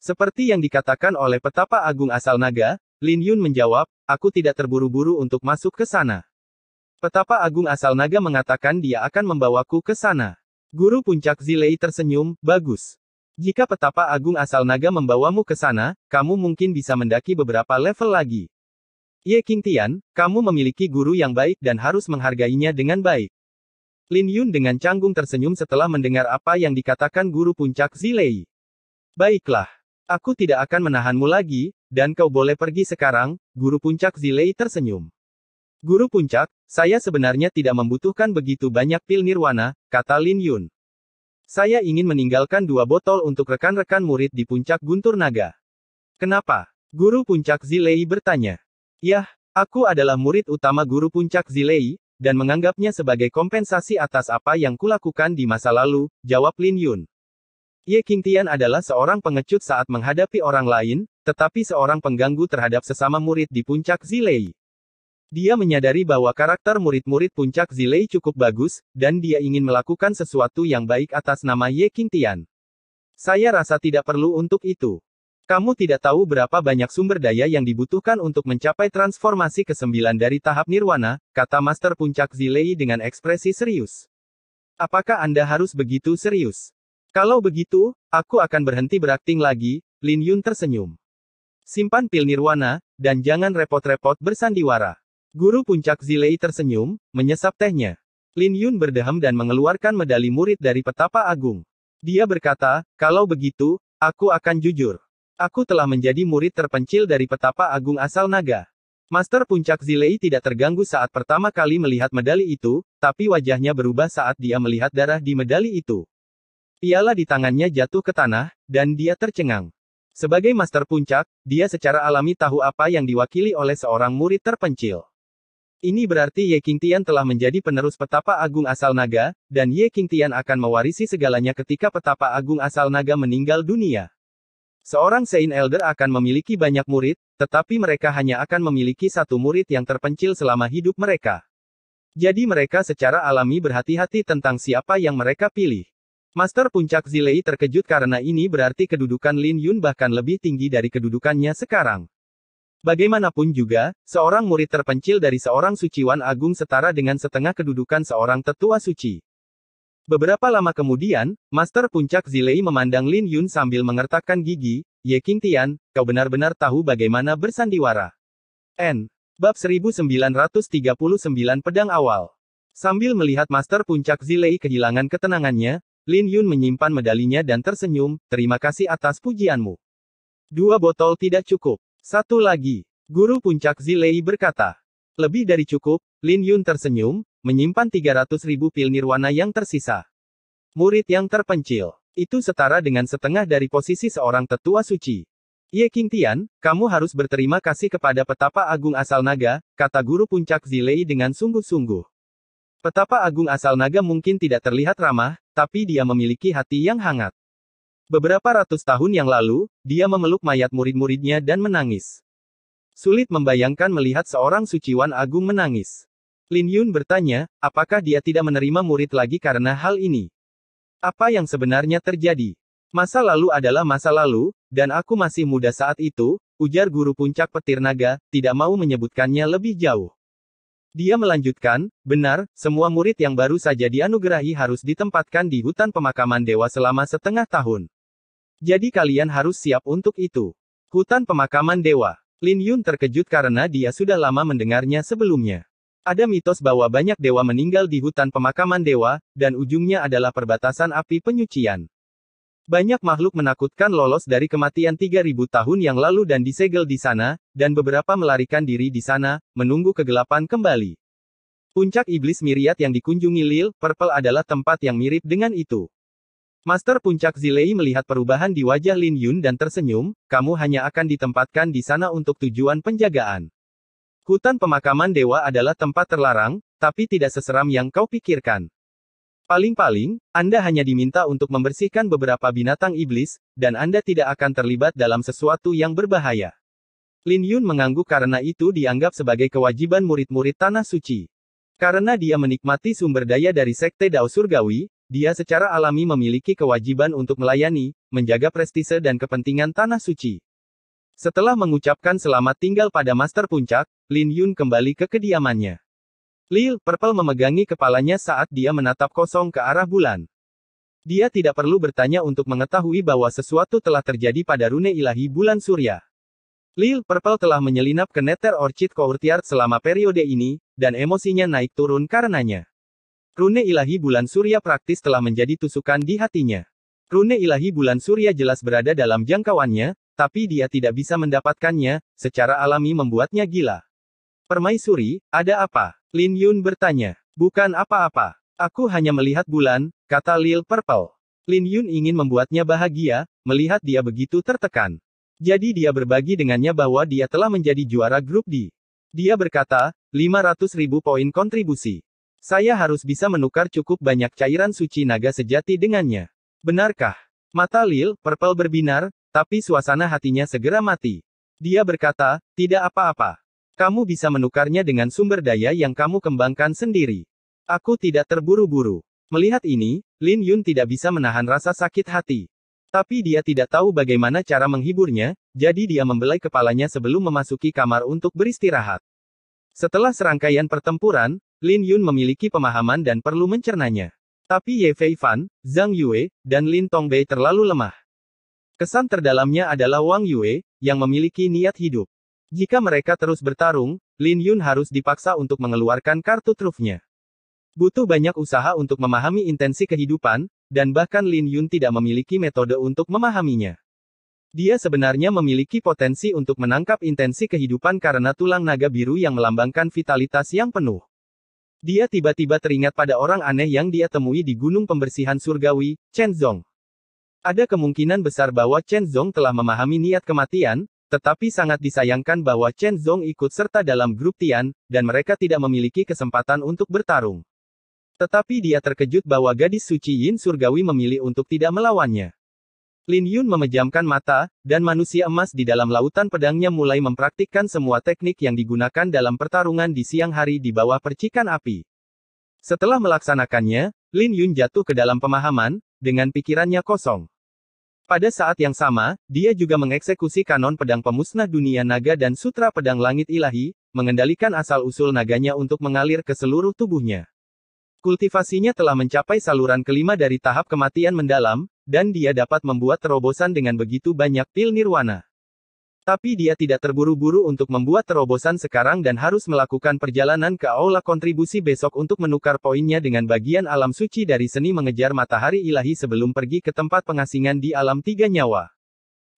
Seperti yang dikatakan oleh Petapa Agung asal naga, Lin Yun menjawab, aku tidak terburu-buru untuk masuk ke sana. Petapa Agung asal naga mengatakan dia akan membawaku ke sana. Guru Puncak Zilei tersenyum, bagus. Jika Petapa Agung asal naga membawamu ke sana, kamu mungkin bisa mendaki beberapa level lagi. Ye Qingtian, kamu memiliki guru yang baik dan harus menghargainya dengan baik. Lin Yun dengan canggung tersenyum setelah mendengar apa yang dikatakan Guru Puncak Zilei. Baiklah. Aku tidak akan menahanmu lagi, dan kau boleh pergi sekarang, Guru Puncak Zilei tersenyum. Guru puncak, saya sebenarnya tidak membutuhkan begitu banyak pil nirwana, kata Lin Yun. Saya ingin meninggalkan 2 botol untuk rekan-rekan murid di puncak guntur naga. Kenapa? Guru puncak Zilei bertanya. Yah, aku adalah murid utama guru puncak Zilei, dan menganggapnya sebagai kompensasi atas apa yang kulakukan di masa lalu, jawab Lin Yun. Ye Qingtian adalah seorang pengecut saat menghadapi orang lain, tetapi seorang pengganggu terhadap sesama murid di puncak Zilei. Dia menyadari bahwa karakter murid-murid puncak Zilei cukup bagus, dan dia ingin melakukan sesuatu yang baik atas nama Ye Qingtian. Saya rasa tidak perlu untuk itu. Kamu tidak tahu berapa banyak sumber daya yang dibutuhkan untuk mencapai transformasi ke-9 dari tahap nirwana, kata Master Puncak Zilei dengan ekspresi serius. Apakah Anda harus begitu serius? Kalau begitu, aku akan berhenti berakting lagi, Lin Yun tersenyum. Simpan pil nirwana, dan jangan repot-repot bersandiwara. Guru puncak Zilei tersenyum, menyesap tehnya. Lin Yun berdeham dan mengeluarkan medali murid dari petapa agung. Dia berkata, kalau begitu, aku akan jujur. Aku telah menjadi murid terpencil dari petapa agung asal naga. Master puncak Zilei tidak terganggu saat pertama kali melihat medali itu, tapi wajahnya berubah saat dia melihat darah di medali itu. Piala di tangannya jatuh ke tanah, dan dia tercengang. Sebagai master puncak, dia secara alami tahu apa yang diwakili oleh seorang murid terpencil. Ini berarti Ye Qingtian telah menjadi penerus petapa agung asal naga, dan Ye Qingtian akan mewarisi segalanya ketika petapa agung asal naga meninggal dunia. Seorang Saint Elder akan memiliki banyak murid, tetapi mereka hanya akan memiliki 1 murid yang terpencil selama hidup mereka. Jadi mereka secara alami berhati-hati tentang siapa yang mereka pilih. Master Puncak Zilei terkejut karena ini berarti kedudukan Lin Yun bahkan lebih tinggi dari kedudukannya sekarang. Bagaimanapun juga, seorang murid terpencil dari seorang suciwan agung setara dengan setengah kedudukan seorang tetua suci. Beberapa lama kemudian, Master Puncak Zilei memandang Lin Yun sambil mengertakkan gigi, Ye Qingtian, kau benar-benar tahu bagaimana bersandiwara. Bab 1939 Pedang Awal. Sambil melihat Master Puncak Zilei kehilangan ketenangannya, Lin Yun menyimpan medalinya dan tersenyum, terima kasih atas pujianmu. 2 botol tidak cukup. 1 lagi. Guru puncak Zilei berkata. Lebih dari cukup, Lin Yun tersenyum, menyimpan 300.000 pil nirwana yang tersisa. Murid yang terpencil. Itu setara dengan setengah dari posisi seorang tetua suci. Ye Qingtian, kamu harus berterima kasih kepada petapa agung asal naga, kata guru puncak Zilei dengan sungguh-sungguh. Petapa agung asal naga mungkin tidak terlihat ramah, tapi dia memiliki hati yang hangat. Beberapa ratus tahun yang lalu, dia memeluk mayat murid-muridnya dan menangis. Sulit membayangkan melihat seorang suciwan agung menangis. Lin Yun bertanya, apakah dia tidak menerima murid lagi karena hal ini? Apa yang sebenarnya terjadi? Masa lalu adalah masa lalu, dan aku masih muda saat itu, ujar guru puncak petir naga, tidak mau menyebutkannya lebih jauh. Dia melanjutkan, benar, semua murid yang baru saja dianugerahi harus ditempatkan di hutan pemakaman dewa selama setengah tahun. Jadi kalian harus siap untuk itu. Hutan pemakaman dewa. Lin Yun terkejut karena dia sudah lama mendengarnya sebelumnya. Ada mitos bahwa banyak dewa meninggal di hutan pemakaman dewa, dan ujungnya adalah perbatasan api penyucian. Banyak makhluk menakutkan lolos dari kematian 3000 tahun yang lalu dan disegel di sana, dan beberapa melarikan diri di sana, menunggu kegelapan kembali. Puncak iblis Myriad yang dikunjungi Lil Purple adalah tempat yang mirip dengan itu. Master Puncak Zilei melihat perubahan di wajah Lin Yun dan tersenyum, kamu hanya akan ditempatkan di sana untuk tujuan penjagaan. Hutan pemakaman dewa adalah tempat terlarang, tapi tidak seseram yang kau pikirkan. Paling-paling, Anda hanya diminta untuk membersihkan beberapa binatang iblis, dan Anda tidak akan terlibat dalam sesuatu yang berbahaya. Lin Yun mengangguk karena itu dianggap sebagai kewajiban murid-murid Tanah Suci. Karena dia menikmati sumber daya dari Sekte Dao Surgawi, dia secara alami memiliki kewajiban untuk melayani, menjaga prestise dan kepentingan Tanah Suci. Setelah mengucapkan selamat tinggal pada Master Puncak, Lin Yun kembali ke kediamannya. Lil Purple memegangi kepalanya saat dia menatap kosong ke arah bulan. Dia tidak perlu bertanya untuk mengetahui bahwa sesuatu telah terjadi pada rune ilahi bulan surya. Lil Purple telah menyelinap ke Nether Orchid Courtyard selama periode ini, dan emosinya naik turun karenanya. Rune ilahi bulan surya praktis telah menjadi tusukan di hatinya. Rune ilahi bulan surya jelas berada dalam jangkauannya, tapi dia tidak bisa mendapatkannya, secara alami membuatnya gila. Permaisuri, ada apa? Lin Yun bertanya. Bukan apa-apa. Aku hanya melihat bulan, kata Lil Purple. Lin Yun ingin membuatnya bahagia, melihat dia begitu tertekan. Jadi dia berbagi dengannya bahwa dia telah menjadi juara grup D. Dia berkata, 500.000 poin kontribusi. Saya harus bisa menukar cukup banyak cairan suci naga sejati dengannya. Benarkah? Mata Lil Purple berbinar, tapi suasana hatinya segera mati. Dia berkata, tidak apa-apa. Kamu bisa menukarnya dengan sumber daya yang kamu kembangkan sendiri. Aku tidak terburu-buru. Melihat ini, Lin Yun tidak bisa menahan rasa sakit hati. Tapi dia tidak tahu bagaimana cara menghiburnya, jadi dia membelai kepalanya sebelum memasuki kamar untuk beristirahat. Setelah serangkaian pertempuran, Lin Yun memiliki pemahaman dan perlu mencernanya. Tapi Ye Fei Fan, Zhang Yue, dan Lin Tongbei terlalu lemah. Kesan terdalamnya adalah Wang Yue, yang memiliki niat hidup. Jika mereka terus bertarung, Lin Yun harus dipaksa untuk mengeluarkan kartu trufnya. Butuh banyak usaha untuk memahami intensi kehidupan, dan bahkan Lin Yun tidak memiliki metode untuk memahaminya. Dia sebenarnya memiliki potensi untuk menangkap intensi kehidupan karena tulang naga biru yang melambangkan vitalitas yang penuh. Dia tiba-tiba teringat pada orang aneh yang dia temui di gunung pembersihan surgawi, Chen Zong. Ada kemungkinan besar bahwa Chen Zong telah memahami niat kematian, tetapi sangat disayangkan bahwa Chen Zong ikut serta dalam grup Tian, dan mereka tidak memiliki kesempatan untuk bertarung. Tetapi dia terkejut bahwa gadis suci Yin surgawi memilih untuk tidak melawannya. Lin Yun memejamkan mata, dan manusia emas di dalam lautan pedangnya mulai mempraktikkan semua teknik yang digunakan dalam pertarungan di siang hari di bawah percikan api. Setelah melaksanakannya, Lin Yun jatuh ke dalam pemahaman, dengan pikirannya kosong. Pada saat yang sama, dia juga mengeksekusi kanon pedang pemusnah dunia naga dan sutra pedang langit ilahi, mengendalikan asal-usul naganya untuk mengalir ke seluruh tubuhnya. Kultivasinya telah mencapai saluran kelima dari tahap kematian mendalam, dan dia dapat membuat terobosan dengan begitu banyak pil nirwana. Tapi dia tidak terburu-buru untuk membuat terobosan sekarang dan harus melakukan perjalanan ke aula kontribusi besok untuk menukar poinnya dengan bagian alam suci dari seni mengejar matahari ilahi sebelum pergi ke tempat pengasingan di alam tiga nyawa.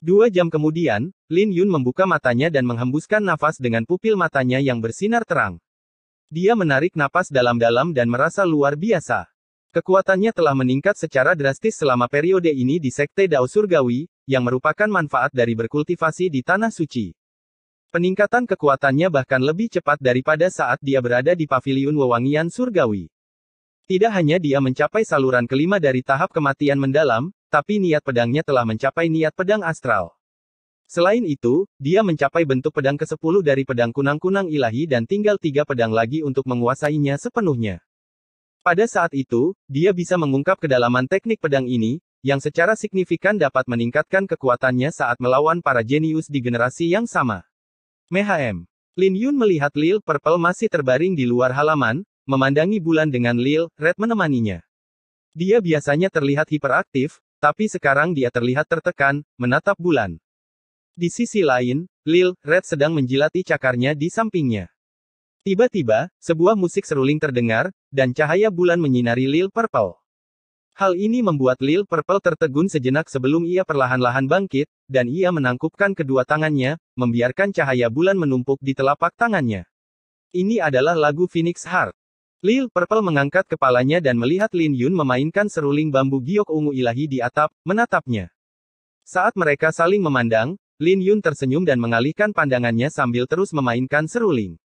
2 jam kemudian, Lin Yun membuka matanya dan menghembuskan nafas dengan pupil matanya yang bersinar terang. Dia menarik napas dalam-dalam dan merasa luar biasa. Kekuatannya telah meningkat secara drastis selama periode ini di Sekte Dao Surgawi, yang merupakan manfaat dari berkultivasi di Tanah Suci. Peningkatan kekuatannya bahkan lebih cepat daripada saat dia berada di Paviliun Wewangian Surgawi. Tidak hanya dia mencapai saluran kelima dari tahap kematian mendalam, tapi niat pedangnya telah mencapai niat pedang astral. Selain itu, dia mencapai bentuk pedang ke-10 dari pedang kunang-kunang ilahi dan tinggal 3 pedang lagi untuk menguasainya sepenuhnya. Pada saat itu, dia bisa mengungkap kedalaman teknik pedang ini, yang secara signifikan dapat meningkatkan kekuatannya saat melawan para jenius di generasi yang sama. MHM. Lin Yun melihat Lil Purple masih terbaring di luar halaman, memandangi bulan dengan Lil Red menemaninya. Dia biasanya terlihat hiperaktif, tapi sekarang dia terlihat tertekan, menatap bulan. Di sisi lain, Lil Red sedang menjilati cakarnya di sampingnya. Tiba-tiba, sebuah musik seruling terdengar, dan cahaya bulan menyinari Lil Purple. Hal ini membuat Lil Purple tertegun sejenak sebelum ia perlahan-lahan bangkit, dan ia menangkupkan kedua tangannya, membiarkan cahaya bulan menumpuk di telapak tangannya. Ini adalah lagu Phoenix Heart. Lil Purple mengangkat kepalanya dan melihat Lin Yun memainkan seruling bambu giok ungu ilahi di atap, menatapnya. Saat mereka saling memandang, Lin Yun tersenyum dan mengalihkan pandangannya sambil terus memainkan seruling.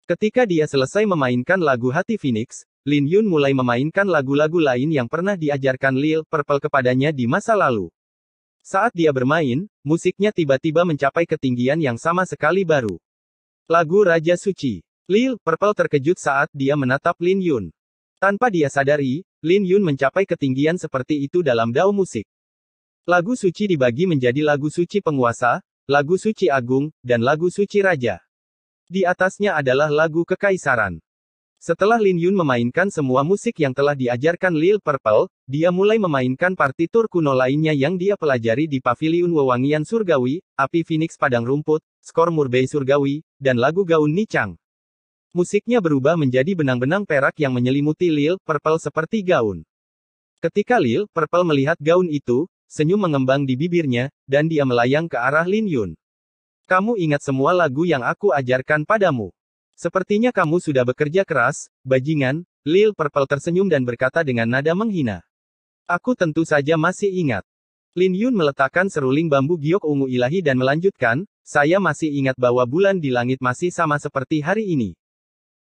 Ketika dia selesai memainkan lagu Hati Phoenix, Lin Yun mulai memainkan lagu-lagu lain yang pernah diajarkan Lil Purple kepadanya di masa lalu. Saat dia bermain, musiknya tiba-tiba mencapai ketinggian yang sama sekali baru. Lagu Raja Suci. Lil Purple terkejut saat dia menatap Lin Yun. Tanpa dia sadari, Lin Yun mencapai ketinggian seperti itu dalam dao musik. Lagu suci dibagi menjadi lagu suci penguasa, lagu suci agung, dan lagu suci raja. Di atasnya adalah lagu kekaisaran. Setelah Lin Yun memainkan semua musik yang telah diajarkan Lil Purple, dia mulai memainkan partitur kuno lainnya yang dia pelajari di Paviliun Wewangian Surgawi, Api Phoenix Padang Rumput, Skor Murbei Surgawi, dan lagu Gaun Nichang. Musiknya berubah menjadi benang-benang perak yang menyelimuti Lil Purple seperti gaun. Ketika Lil Purple melihat gaun itu, senyum mengembang di bibirnya, dan dia melayang ke arah Lin Yun. Kamu ingat semua lagu yang aku ajarkan padamu. Sepertinya kamu sudah bekerja keras, bajingan. Lil Purple tersenyum dan berkata dengan nada menghina. Aku tentu saja masih ingat. Lin Yun meletakkan seruling bambu giok ungu ilahi dan melanjutkan, saya masih ingat bahwa bulan di langit masih sama seperti hari ini.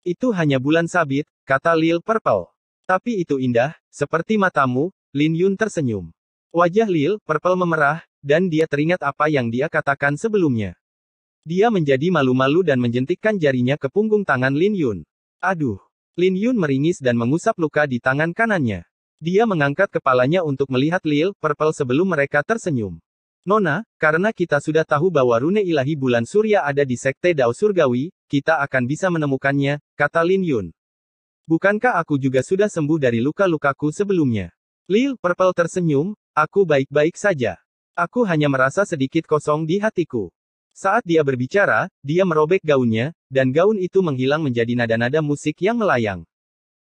Itu hanya bulan sabit, kata Lil Purple. Tapi itu indah, seperti matamu. Lin Yun tersenyum. Wajah Lil Purple memerah, dan dia teringat apa yang dia katakan sebelumnya. Dia menjadi malu-malu dan menjentikkan jarinya ke punggung tangan Lin Yun. Aduh. Lin Yun meringis dan mengusap luka di tangan kanannya. Dia mengangkat kepalanya untuk melihat Lil Purple sebelum mereka tersenyum. Nona, karena kita sudah tahu bahwa rune ilahi bulan surya ada di Sekte Dao Surgawi, kita akan bisa menemukannya, kata Lin Yun. Bukankah aku juga sudah sembuh dari luka-lukaku sebelumnya? Lil Purple tersenyum, aku baik-baik saja. Aku hanya merasa sedikit kosong di hatiku. Saat dia berbicara, dia merobek gaunnya, dan gaun itu menghilang menjadi nada-nada musik yang melayang.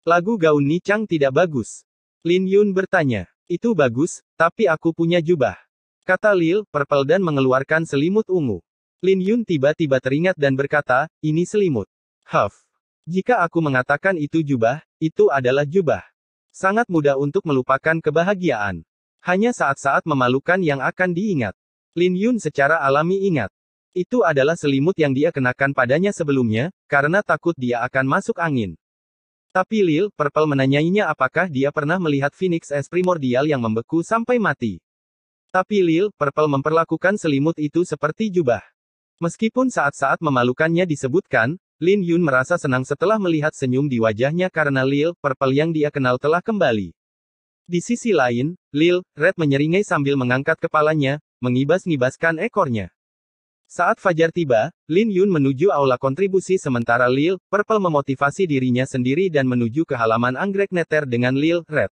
Lagu gaun Ni Chang tidak bagus. Lin Yun bertanya. Itu bagus, tapi aku punya jubah. Kata Lil Purple dan mengeluarkan selimut ungu. Lin Yun tiba-tiba teringat dan berkata, ini selimut. Huff. Jika aku mengatakan itu jubah, itu adalah jubah. Sangat mudah untuk melupakan kebahagiaan. Hanya saat-saat memalukan yang akan diingat. Lin Yun secara alami ingat. Itu adalah selimut yang dia kenakan padanya sebelumnya, karena takut dia akan masuk angin. Tapi Lil Purple menanyainya apakah dia pernah melihat Phoenix Es Primordial yang membeku sampai mati. Tapi Lil Purple memperlakukan selimut itu seperti jubah. Meskipun saat-saat memalukannya disebutkan, Lin Yun merasa senang setelah melihat senyum di wajahnya karena Lil Purple yang dia kenal telah kembali. Di sisi lain, Lil Red menyeringai sambil mengangkat kepalanya, mengibas-ngibaskan ekornya. Saat fajar tiba, Lin Yun menuju aula kontribusi sementara Lil Purple memotivasi dirinya sendiri dan menuju ke halaman anggrek neter dengan Lil Red.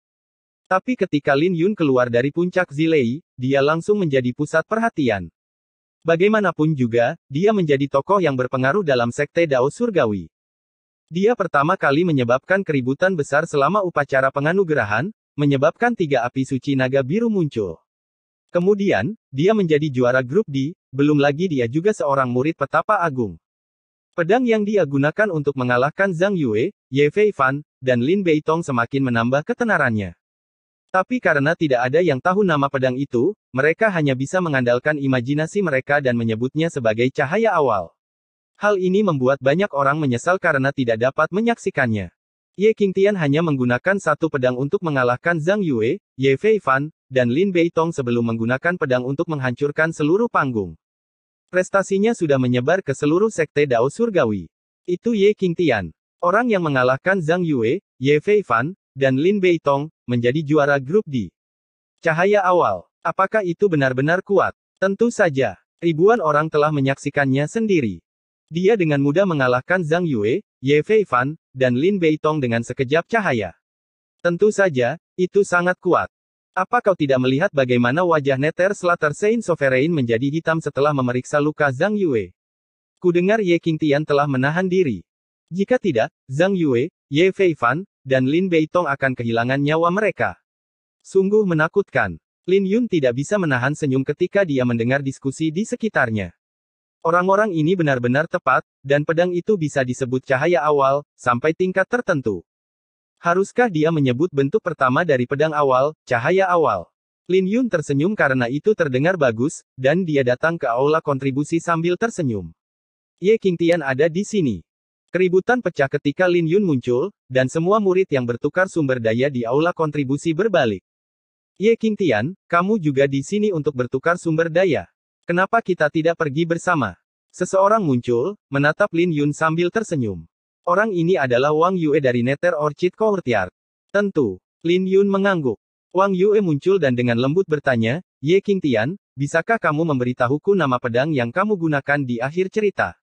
Tapi ketika Lin Yun keluar dari puncak Zilei, dia langsung menjadi pusat perhatian. Bagaimanapun juga, dia menjadi tokoh yang berpengaruh dalam Sekte Dao Surgawi. Dia pertama kali menyebabkan keributan besar selama upacara penganugerahan, menyebabkan 3 api suci naga biru muncul. Kemudian, dia menjadi juara grup D, belum lagi dia juga seorang murid petapa agung. Pedang yang dia gunakan untuk mengalahkan Zhang Yue, Ye Fei Fan, dan Lin Beitong semakin menambah ketenarannya. Tapi karena tidak ada yang tahu nama pedang itu, mereka hanya bisa mengandalkan imajinasi mereka dan menyebutnya sebagai cahaya awal. Hal ini membuat banyak orang menyesal karena tidak dapat menyaksikannya. Ye Qingtian hanya menggunakan satu pedang untuk mengalahkan Zhang Yue, Ye Fei Fan, dan Lin Beitong sebelum menggunakan pedang untuk menghancurkan seluruh panggung. Prestasinya sudah menyebar ke seluruh Sekte Dao Surgawi. Itu Ye Qingtian. Orang yang mengalahkan Zhang Yue, Ye Fei Fan, dan Lin Beitong, menjadi juara grup D. Cahaya awal. Apakah itu benar-benar kuat? Tentu saja. Ribuan orang telah menyaksikannya sendiri. Dia dengan mudah mengalahkan Zhang Yue, Ye Fei Fan, dan Lin Beitong dengan sekejap cahaya. Tentu saja, itu sangat kuat. Apa kau tidak melihat bagaimana wajah Nether Slater Saint Sovereign menjadi hitam setelah memeriksa luka Zhang Yue? Kudengar Ye Qingtian telah menahan diri. Jika tidak, Zhang Yue, Ye Fei Fan, dan Lin Beitong akan kehilangan nyawa mereka. Sungguh menakutkan. Lin Yun tidak bisa menahan senyum ketika dia mendengar diskusi di sekitarnya. Orang-orang ini benar-benar tepat, dan pedang itu bisa disebut cahaya awal, sampai tingkat tertentu. Haruskah dia menyebut bentuk pertama dari pedang awal, cahaya awal? Lin Yun tersenyum karena itu terdengar bagus, dan dia datang ke aula kontribusi sambil tersenyum. Ye Qingtian ada di sini. Keributan pecah ketika Lin Yun muncul, dan semua murid yang bertukar sumber daya di aula kontribusi berbalik. Ye Qingtian, kamu juga di sini untuk bertukar sumber daya. Kenapa kita tidak pergi bersama? Seseorang muncul, menatap Lin Yun sambil tersenyum. Orang ini adalah Wang Yue dari Nether Orchid Courtyard. Tentu. Lin Yun mengangguk. Wang Yue muncul dan dengan lembut bertanya, Ye Qingtian, bisakah kamu memberitahuku nama pedang yang kamu gunakan di akhir cerita?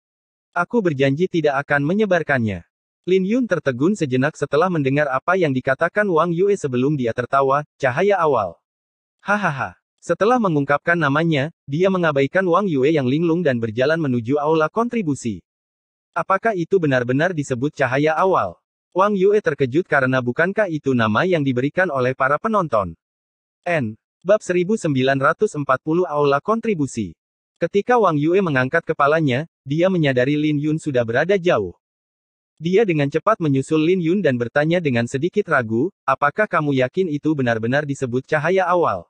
Aku berjanji tidak akan menyebarkannya. Lin Yun tertegun sejenak setelah mendengar apa yang dikatakan Wang Yue sebelum dia tertawa, cahaya awal. Hahaha. Setelah mengungkapkan namanya, dia mengabaikan Wang Yue yang linglung dan berjalan menuju aula kontribusi. Apakah itu benar-benar disebut cahaya awal? Wang Yue terkejut karena bukankah itu nama yang diberikan oleh para penonton? Bab 1940 Aula Kontribusi. Ketika Wang Yue mengangkat kepalanya, dia menyadari Lin Yun sudah berada jauh. Dia dengan cepat menyusul Lin Yun dan bertanya dengan sedikit ragu, apakah kamu yakin itu benar-benar disebut cahaya awal?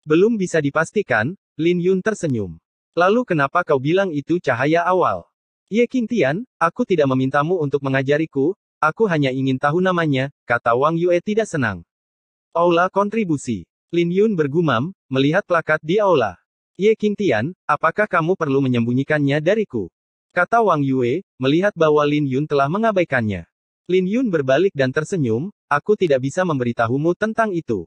Belum bisa dipastikan, Lin Yun tersenyum. Lalu kenapa kau bilang itu cahaya awal? Ye Qingtian, aku tidak memintamu untuk mengajariku, aku hanya ingin tahu namanya, kata Wang Yue tidak senang. Aula kontribusi. Lin Yun bergumam, melihat plakat di aula. Ye Qingtian, apakah kamu perlu menyembunyikannya dariku? Kata Wang Yue, melihat bahwa Lin Yun telah mengabaikannya. Lin Yun berbalik dan tersenyum, aku tidak bisa memberitahumu tentang itu.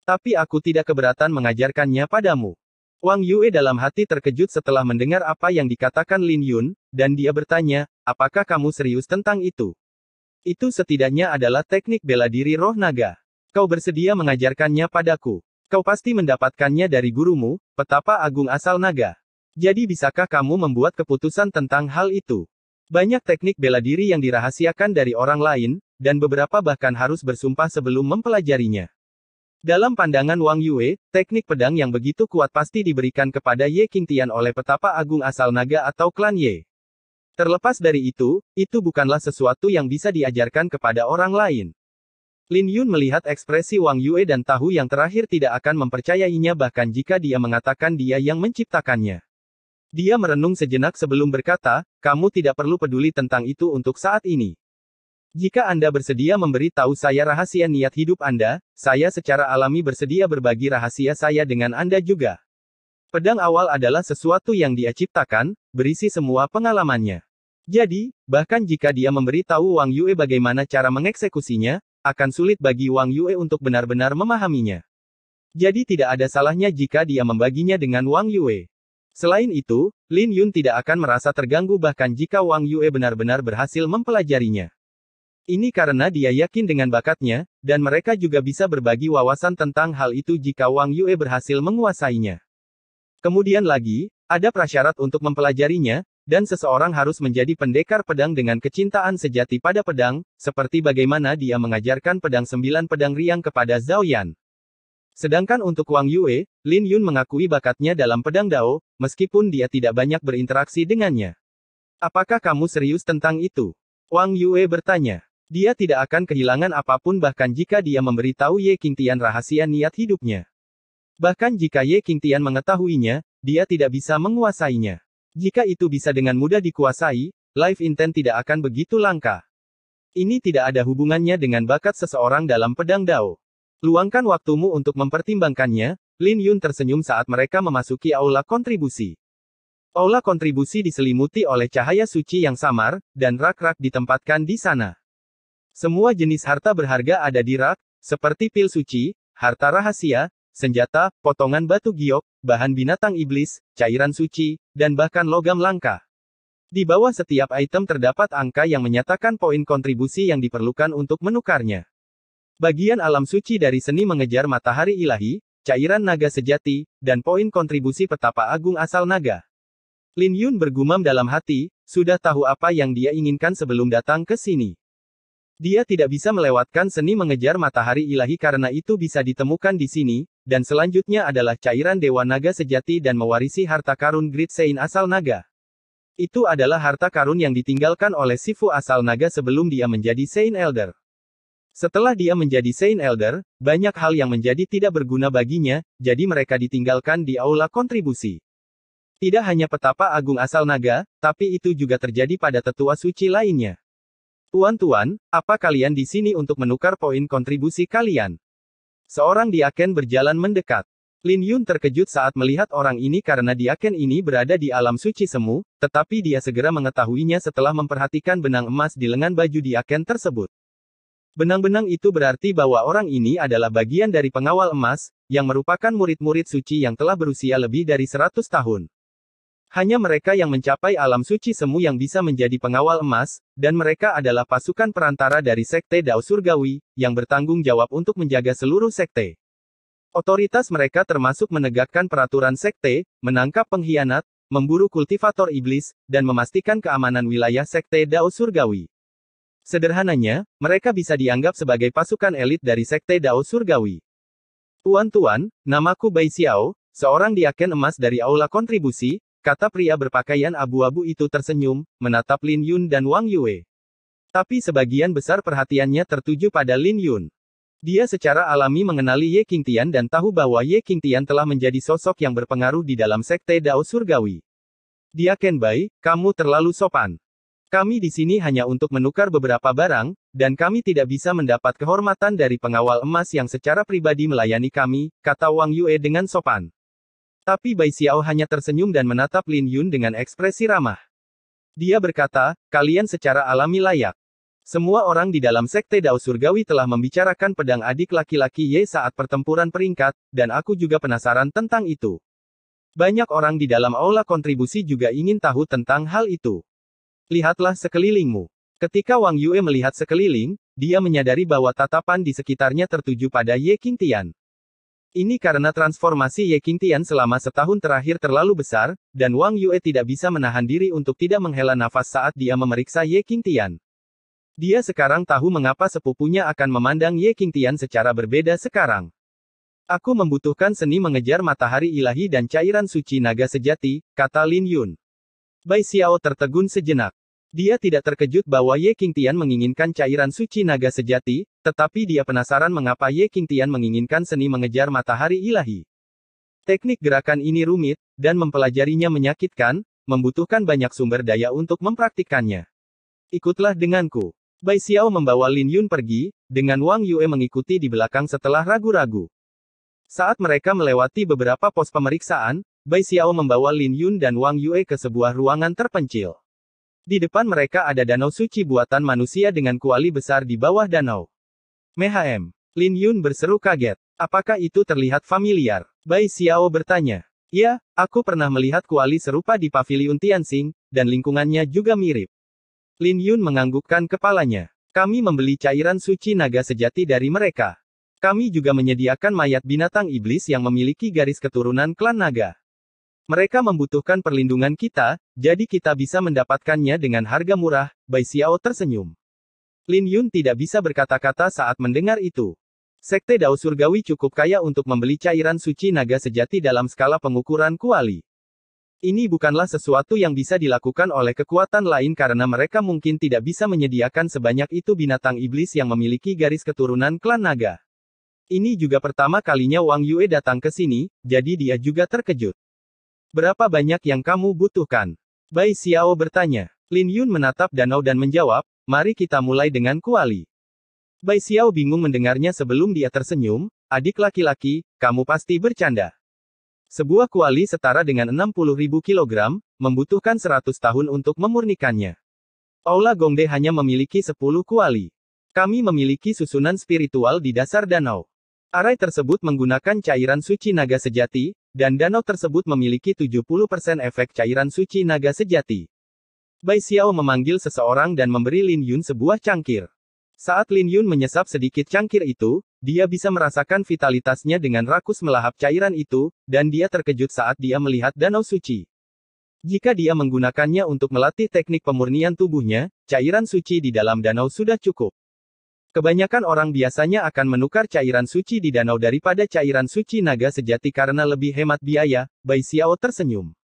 Tapi aku tidak keberatan mengajarkannya padamu. Wang Yue dalam hati terkejut setelah mendengar apa yang dikatakan Lin Yun, dan dia bertanya, apakah kamu serius tentang itu? Itu setidaknya adalah teknik bela diri roh naga. Kau bersedia mengajarkannya padaku. Kau pasti mendapatkannya dari gurumu, petapa agung asal naga. Jadi bisakah kamu membuat keputusan tentang hal itu? Banyak teknik bela diri yang dirahasiakan dari orang lain, dan beberapa bahkan harus bersumpah sebelum mempelajarinya. Dalam pandangan Wang Yue, teknik pedang yang begitu kuat pasti diberikan kepada Ye Qingtian oleh petapa agung asal naga atau klan Ye. Terlepas dari itu bukanlah sesuatu yang bisa diajarkan kepada orang lain. Lin Yun melihat ekspresi Wang Yue dan tahu yang terakhir tidak akan mempercayainya bahkan jika dia mengatakan dia yang menciptakannya. Dia merenung sejenak sebelum berkata, kamu tidak perlu peduli tentang itu untuk saat ini. Jika Anda bersedia memberi tahu saya rahasia niat hidup Anda, saya secara alami bersedia berbagi rahasia saya dengan Anda juga. Pedang awal adalah sesuatu yang dia ciptakan, berisi semua pengalamannya. Jadi, bahkan jika dia memberi tahu Wang Yue bagaimana cara mengeksekusinya, akan sulit bagi Wang Yue untuk benar-benar memahaminya. Jadi tidak ada salahnya jika dia membaginya dengan Wang Yue. Selain itu, Lin Yun tidak akan merasa terganggu bahkan jika Wang Yue benar-benar berhasil mempelajarinya. Ini karena dia yakin dengan bakatnya, dan mereka juga bisa berbagi wawasan tentang hal itu jika Wang Yue berhasil menguasainya. Kemudian lagi, ada prasyarat untuk mempelajarinya, dan seseorang harus menjadi pendekar pedang dengan kecintaan sejati pada pedang, seperti bagaimana dia mengajarkan pedang 9 pedang riang kepada Zhao Yan. Sedangkan untuk Wang Yue, Lin Yun mengakui bakatnya dalam pedang Dao, meskipun dia tidak banyak berinteraksi dengannya. Apakah kamu serius tentang itu? Wang Yue bertanya. Dia tidak akan kehilangan apapun bahkan jika dia memberitahu Ye Qingtian rahasia niat hidupnya. Bahkan jika Ye Qingtian mengetahuinya, dia tidak bisa menguasainya. Jika itu bisa dengan mudah dikuasai, life intent tidak akan begitu langka. Ini tidak ada hubungannya dengan bakat seseorang dalam pedang Dao. Luangkan waktumu untuk mempertimbangkannya, Lin Yun tersenyum saat mereka memasuki aula kontribusi. Aula kontribusi diselimuti oleh cahaya suci yang samar, dan rak-rak ditempatkan di sana. Semua jenis harta berharga ada di rak, seperti pil suci, harta rahasia, senjata, potongan batu giok, bahan binatang iblis, cairan suci, dan bahkan logam langka. Di bawah setiap item terdapat angka yang menyatakan poin kontribusi yang diperlukan untuk menukarnya. Bagian alam suci dari seni mengejar matahari ilahi, cairan naga sejati, dan poin kontribusi petapa agung asal naga. Lin Yun bergumam dalam hati, sudah tahu apa yang dia inginkan sebelum datang ke sini. Dia tidak bisa melewatkan seni mengejar matahari ilahi karena itu bisa ditemukan di sini, dan selanjutnya adalah cairan dewa naga sejati dan mewarisi harta karun Great Sein asal naga. Itu adalah harta karun yang ditinggalkan oleh Sifu asal naga sebelum dia menjadi Saint Elder. Setelah dia menjadi Saint Elder, banyak hal yang menjadi tidak berguna baginya, jadi mereka ditinggalkan di aula kontribusi. Tidak hanya petapa agung asal naga, tapi itu juga terjadi pada tetua suci lainnya. Tuan-tuan, apa kalian di sini untuk menukar poin kontribusi kalian? Seorang diaken berjalan mendekat. Lin Yun terkejut saat melihat orang ini karena diaken ini berada di alam suci semu, tetapi dia segera mengetahuinya setelah memperhatikan benang emas di lengan baju diaken tersebut. Benang-benang itu berarti bahwa orang ini adalah bagian dari pengawal emas, yang merupakan murid-murid suci yang telah berusia lebih dari 100 tahun. Hanya mereka yang mencapai alam suci semu yang bisa menjadi pengawal emas, dan mereka adalah pasukan perantara dari Sekte Dao Surgawi, yang bertanggung jawab untuk menjaga seluruh sekte. Otoritas mereka termasuk menegakkan peraturan sekte, menangkap pengkhianat, memburu kultivator iblis, dan memastikan keamanan wilayah Sekte Dao Surgawi. Sederhananya, mereka bisa dianggap sebagai pasukan elit dari Sekte Dao Surgawi. Tuan-tuan, namaku Bai Xiao, seorang diaken emas dari aula kontribusi, kata pria berpakaian abu-abu itu tersenyum, menatap Lin Yun dan Wang Yue. Tapi sebagian besar perhatiannya tertuju pada Lin Yun. Dia secara alami mengenali Ye Qingtian dan tahu bahwa Ye Qingtian telah menjadi sosok yang berpengaruh di dalam sekte Dao Surgawi. Dia Ken Bai, kamu terlalu sopan. Kami di sini hanya untuk menukar beberapa barang, dan kami tidak bisa mendapat kehormatan dari pengawal emas yang secara pribadi melayani kami, kata Wang Yue dengan sopan. Tapi Bai Xiao hanya tersenyum dan menatap Lin Yun dengan ekspresi ramah. Dia berkata, kalian secara alami layak. Semua orang di dalam sekte Dao Surgawi telah membicarakan pedang adik laki-laki Ye saat pertempuran peringkat, dan aku juga penasaran tentang itu. Banyak orang di dalam aula kontribusi juga ingin tahu tentang hal itu. Lihatlah sekelilingmu. Ketika Wang Yue melihat sekeliling, dia menyadari bahwa tatapan di sekitarnya tertuju pada Ye Qingtian. Ini karena transformasi Ye Qingtian selama setahun terakhir terlalu besar, dan Wang Yue tidak bisa menahan diri untuk tidak menghela nafas saat dia memeriksa Ye Qingtian. Dia sekarang tahu mengapa sepupunya akan memandang Ye Qingtian secara berbeda sekarang. Aku membutuhkan seni mengejar matahari ilahi dan cairan suci naga sejati, kata Lin Yun. Bai Xiao tertegun sejenak. Dia tidak terkejut bahwa Ye Qingtian menginginkan cairan suci naga sejati, tetapi dia penasaran mengapa Ye Qingtian menginginkan seni mengejar matahari ilahi. Teknik gerakan ini rumit, dan mempelajarinya menyakitkan, membutuhkan banyak sumber daya untuk mempraktikkannya. Ikutlah denganku. Bai Xiao membawa Lin Yun pergi, dengan Wang Yue mengikuti di belakang setelah ragu-ragu. Saat mereka melewati beberapa pos pemeriksaan, Bai Xiao membawa Lin Yun dan Wang Yue ke sebuah ruangan terpencil. Di depan mereka ada danau suci buatan manusia dengan kuali besar di bawah danau. Mehm. Lin Yun berseru kaget. Apakah itu terlihat familiar? Bai Xiao bertanya. Ya, aku pernah melihat kuali serupa di Paviliun Tianxing, dan lingkungannya juga mirip. Lin Yun menganggukkan kepalanya. Kami membeli cairan suci naga sejati dari mereka. Kami juga menyediakan mayat binatang iblis yang memiliki garis keturunan klan naga. Mereka membutuhkan perlindungan kita, jadi kita bisa mendapatkannya dengan harga murah, Bai Xiao tersenyum. Lin Yun tidak bisa berkata-kata saat mendengar itu. Sekte Dao Surgawi cukup kaya untuk membeli cairan suci naga sejati dalam skala pengukuran kuali. Ini bukanlah sesuatu yang bisa dilakukan oleh kekuatan lain karena mereka mungkin tidak bisa menyediakan sebanyak itu binatang iblis yang memiliki garis keturunan klan naga. Ini juga pertama kalinya Wang Yue datang ke sini, jadi dia juga terkejut. Berapa banyak yang kamu butuhkan? Bai Xiao bertanya. Lin Yun menatap danau dan menjawab, mari kita mulai dengan kuali. Bai Xiao bingung mendengarnya sebelum dia tersenyum, adik laki-laki, kamu pasti bercanda. Sebuah kuali setara dengan 60.000 kilogram, membutuhkan 100 tahun untuk memurnikannya. Aula Gongde hanya memiliki 10 kuali. Kami memiliki susunan spiritual di dasar danau. Arai tersebut menggunakan cairan suci naga sejati, dan danau tersebut memiliki 70% efek cairan suci naga sejati. Bai Xiao memanggil seseorang dan memberi Lin Yun sebuah cangkir. Saat Lin Yun menyesap sedikit cangkir itu, dia bisa merasakan vitalitasnya dengan rakus melahap cairan itu, dan dia terkejut saat dia melihat danau suci. Jika dia menggunakannya untuk melatih teknik pemurnian tubuhnya, cairan suci di dalam danau sudah cukup. Kebanyakan orang biasanya akan menukar cairan suci di danau daripada cairan suci naga sejati karena lebih hemat biaya, Bai Xiao tersenyum.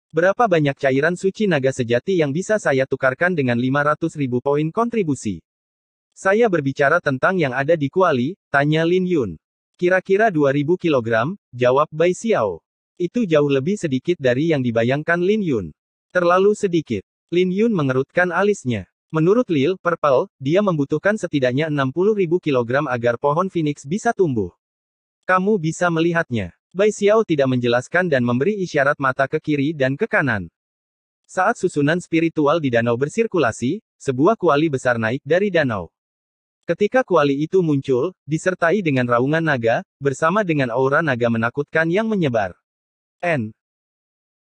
Berapa banyak cairan suci naga sejati yang bisa saya tukarkan dengan 500.000 poin kontribusi? Saya berbicara tentang yang ada di kuali, tanya Lin Yun. Kira-kira 2000 kilogram, jawab Bai Xiao. Itu jauh lebih sedikit dari yang dibayangkan Lin Yun. Terlalu sedikit. Lin Yun mengerutkan alisnya. Menurut Lil Purple, dia membutuhkan setidaknya 60.000 kilogram agar pohon Phoenix bisa tumbuh. Kamu bisa melihatnya. Bai Xiao tidak menjelaskan dan memberi isyarat mata ke kiri dan ke kanan. Saat susunan spiritual di danau bersirkulasi, sebuah kuali besar naik dari danau. Ketika kuali itu muncul, disertai dengan raungan naga, bersama dengan aura naga menakutkan yang menyebar.